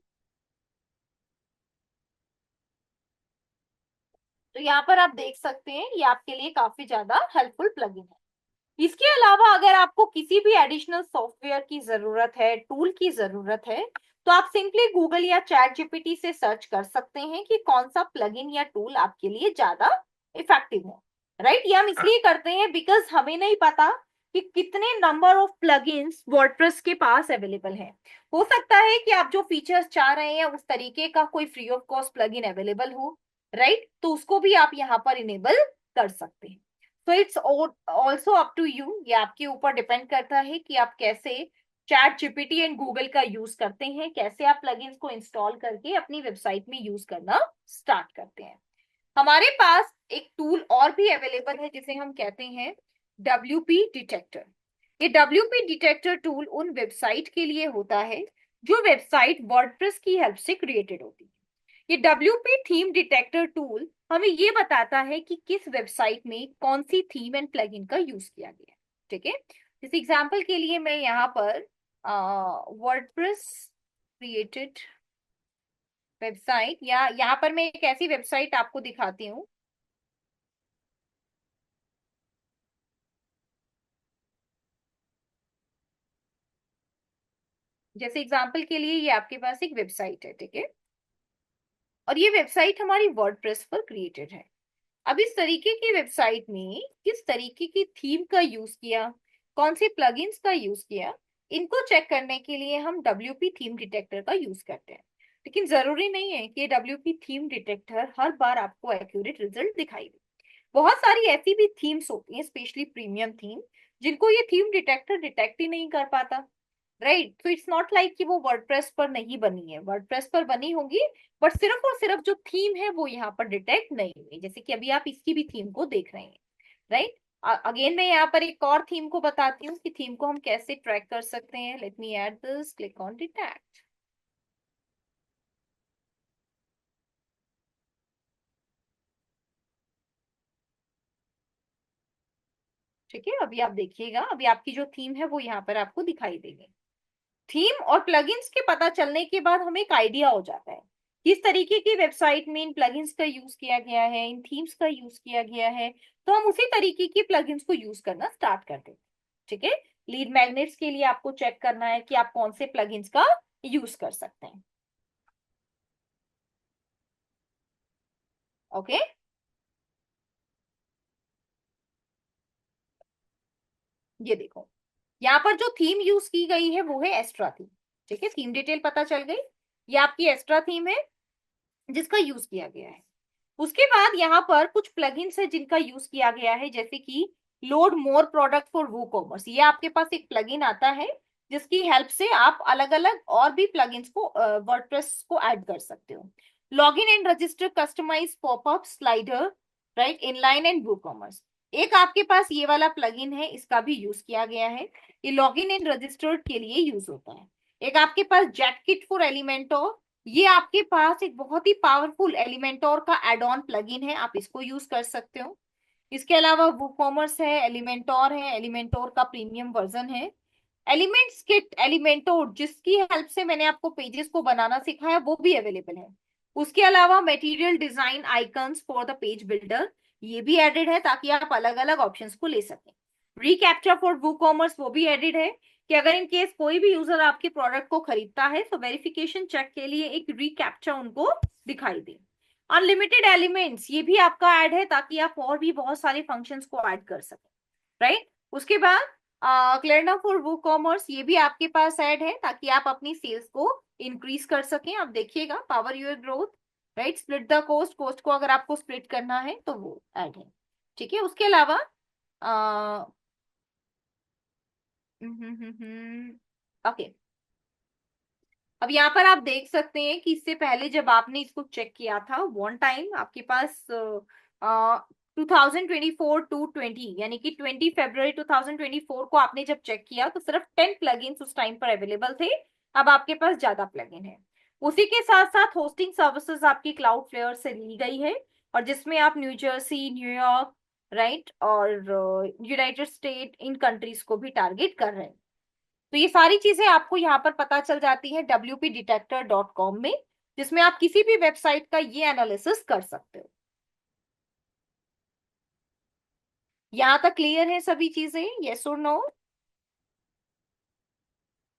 B: तो यहाँ पर आप देख सकते हैं ये आपके लिए काफी ज्यादा हेल्पफुल प्लगइन है। इसके अलावा अगर आपको किसी भी एडिशनल सॉफ्टवेयर की जरूरत है, टूल की जरूरत है, तो आप सिंपली गूगल या चैट जीपीटी से सर्च कर सकते हैं कि कौन सा प्लगइन या टूल आपके लिए ज्यादा इफेक्टिव है। राइट, ये हम इसलिए करते हैं बिकॉज हमें नहीं पता कि कितने नंबर ऑफ प्लगइन्स वर्डप्रेस के पास अवेलेबल है। हो सकता है कि आप जो फीचर्स चाह रहे हैं उस तरीके का कोई free of cost plugin available हो, राइट, तो उसको भी आप यहाँ पर इनेबल कर सकते हैं। तो it's also up to you, ये आपके ऊपर डिपेंड करता है कि आप कैसे चैट जीपीटी एंड गूगल का यूज करते हैं, कैसे आप प्लगइन्स को इंस्टॉल करके अपनी वेबसाइट में यूज करना स्टार्ट करते हैं। हमारे पास एक टूल और भी अवेलेबल है जिसे हम कहते हैं WP डिटेक्टर। ये WP डिटेक्टर टूल उन वेबसाइट के लिए होता है जो वेबसाइट वर्डप्रेस की हेल्प से क्रिएटेड होती है। ये WP थीम डिटेक्टर टूल हमें ये बताता है कि किस वेबसाइट में कौन सी थीम एंड प्लगइन का यूज किया गया है। ठीक है, इस एग्जांपल के लिए मैं यहाँ पर वर्डप्रेस क्रिएटेड वेबसाइट, या यहाँ पर मैं एक ऐसी वेबसाइट आपको दिखाती हूँ। जैसे एग्जांपल के लिए ये आपके पास एक वेबसाइट है, ठीक है, और ये वेबसाइट हमारी वर्डप्रेस पर क्रिएटेड है। अब इस तरीके की वेबसाइट में किस तरीके की थीम का यूज किया, कौन से प्लगइन्स का यूज किया, इनको चेक करने के लिए हम WP थीम डिटेक्टर का यूज करते हैं। लेकिन जरूरी नहीं है कि WP थीम डिटेक्टर हर बार आपको एक्यूरेट रिजल्ट दिखाई दे। बहुत सारी ऐसी भी थीम्स होती हैं, स्पेशली प्रीमियम थीम, जिनको ये थीम डिटेक्टर डिटेक्ट ही नहीं कर पाता। राइट, तो इट्स नॉट लाइक कि वो वर्डप्रेस पर नहीं बनी है, वर्डप्रेस पर बनी होंगी, बट सिर्फ और सिर्फ जो थीम है वो यहाँ पर डिटेक्ट नहीं हुई, जैसे कि अभी आप इसकी भी थीम को देख रहे हैं। राइट, अगेन मैं यहाँ पर एक और थीम को बताती हूँ कि थीम को हम कैसे ट्रैक कर सकते हैं। Let me add this, click on detect. ठीक है, अभी आप देखिएगा, अभी आपकी जो थीम है वो यहाँ पर आपको दिखाई देगी। थीम और प्लगइन्स के पता चलने के बाद हमें एक आइडिया हो जाता है किस तरीके की वेबसाइट में इन प्लगइन्स का यूज किया गया है, इन थीम्स का यूज किया गया है, तो हम उसी तरीके की प्लगइन्स को यूज करना स्टार्ट कर देते हैं। ठीक है, लीड मैग्नेट्स के लिए आपको चेक करना है कि आप कौन से प्लगइन्स का यूज कर सकते हैं। ओके, ये देखो, यहाँ पर जो थीम यूज की गई है वो है एस्ट्रा थीम। ठीक है, थीम डिटेल पता चल गई, ये आपकी एस्ट्रा थीम है जिसका यूज किया गया है। उसके बाद यहाँ पर कुछ प्लगइन्स है जिनका यूज किया गया है, जैसे कि load more product for WooCommerce. ये आपके पास एक प्लगइन आता है जिसकी हेल्प से आप अलग अलग और भी प्लगइन्स को वर्डप्रेस को ऐड कर सकते हो। Login and register customise popup slider, right, inline and WooCommerce. एक आपके पास ये वाला प्लगइन है, इसका भी यूज किया गया है, ये लॉगिन एंड रजिस्टर्ड के लिए यूज होता है। एक आपके पास जेट किट फॉर एलिमेंटोर, ये आपके पास एक बहुत ही पावरफुल एलिमेंटोर का एड ऑन प्लगइन है, आप इसको यूज कर सकते हो। इसके अलावा वूकॉमर्स है, एलिमेंटोर है, एलिमेंटोर का प्रीमियम वर्जन है। एलिमेंट्स किट एलिमेंटोर, जिसकी हेल्प से मैंने आपको पेजेस को बनाना सिखाया, वो भी अवेलेबल है। उसके अलावा material design icons for the page builder, ये भी एडेड है ताकि आप अलग अलग ऑप्शंस को ले सकें। रिकैप्चर फॉर वूकॉमर्स, वो भी एडेड है कि अगर इन केस कोई भी यूजर आपके प्रोडक्ट को खरीदता है तो वेरिफिकेशन चेक के लिए एक रिकैप्चर उनको दिखाई दे। अनलिमिटेड एलिमेंट्स, ये भी आपका ऐड है ताकि आप और भी बहुत सारे फंक्शंस को ऐड कर सकें, राइट। उसके बाद क्लेरना फॉर वूकॉमर्स, ये भी आपके पास ऐड है ताकि आप अपनी सेल्स को इंक्रीज कर सकें। आप देखिएगा, power your growth, right, split the cost, cost को अगर आपको स्प्लिट करना है तो वो ऐड है। ठीक है, उसके अलावा ओके, अब यहाँ पर आप देख सकते हैं कि इससे पहले जब आपने इसको चेक किया था वन टाइम, आपके पास 2024 टू 20 यानी कि 20 फरवरी 2024 को आपने जब चेक किया तो सिर्फ 10 प्लगइन्स उस टाइम पर अवेलेबल थे। अब आपके पास ज्यादा प्लगइन है। उसी के साथ साथ होस्टिंग सर्विसेज आपकी क्लाउडफ्लेयर से ली गई है, और जिसमें आप न्यू जर्सी, न्यूयॉर्क, राइट, और यूनाइटेड स्टेट, इन कंट्रीज को भी टारगेट कर रहे हैं। तो ये सारी चीजें आपको यहाँ पर पता चल जाती है wpdetector.com में, जिसमें आप किसी भी वेबसाइट का ये एनालिसिस कर सकते हो। यहाँ तक क्लियर है सभी चीजें? यस और no?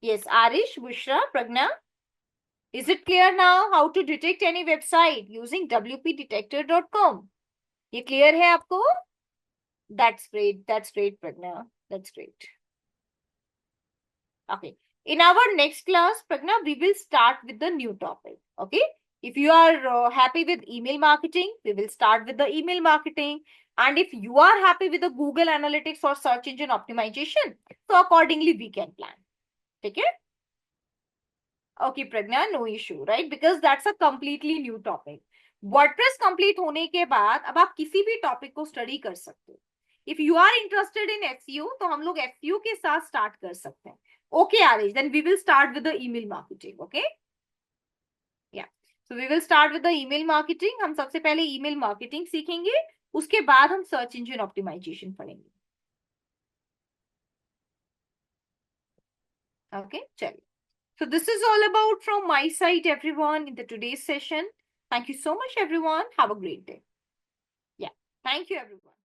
B: Yes, Arish, Bushra, Pragya, is it clear now how to detect any website using wpdetector.com? ये क्लियर है आपको? That's great Pragya, that's great. Okay. In our next class, Pragna, we will start with the new topic. Okay. If you are happy with email marketing, we will start with the email marketing. And if you are happy with the Google Analytics or search engine optimization, so accordingly we can plan. Okay. Okay, Pragna, no issue, right? Because that's a completely new topic. WordPress complete होने के बाद अब आप किसी भी टॉपिक को स्टडी कर सकते हो। If you are interested in SEO तो हम लोग एसईओ के साथ स्टार्ट कर सकते हैं। Okay Arish, then we will start with the email marketing. Okay, yeah, so we will start with the email marketing. हम सबसे पहले ईमेल मार्केटिंग सीखेंगे, उसके बाद हम सर्च इंजन ऑप्टिमाइजेशन पढ़ेंगे। ओके, चलिए। So this is all about from my side, everyone, in the today's session. Thank you so much, everyone. Have a great day. Yeah. Thank you, everyone.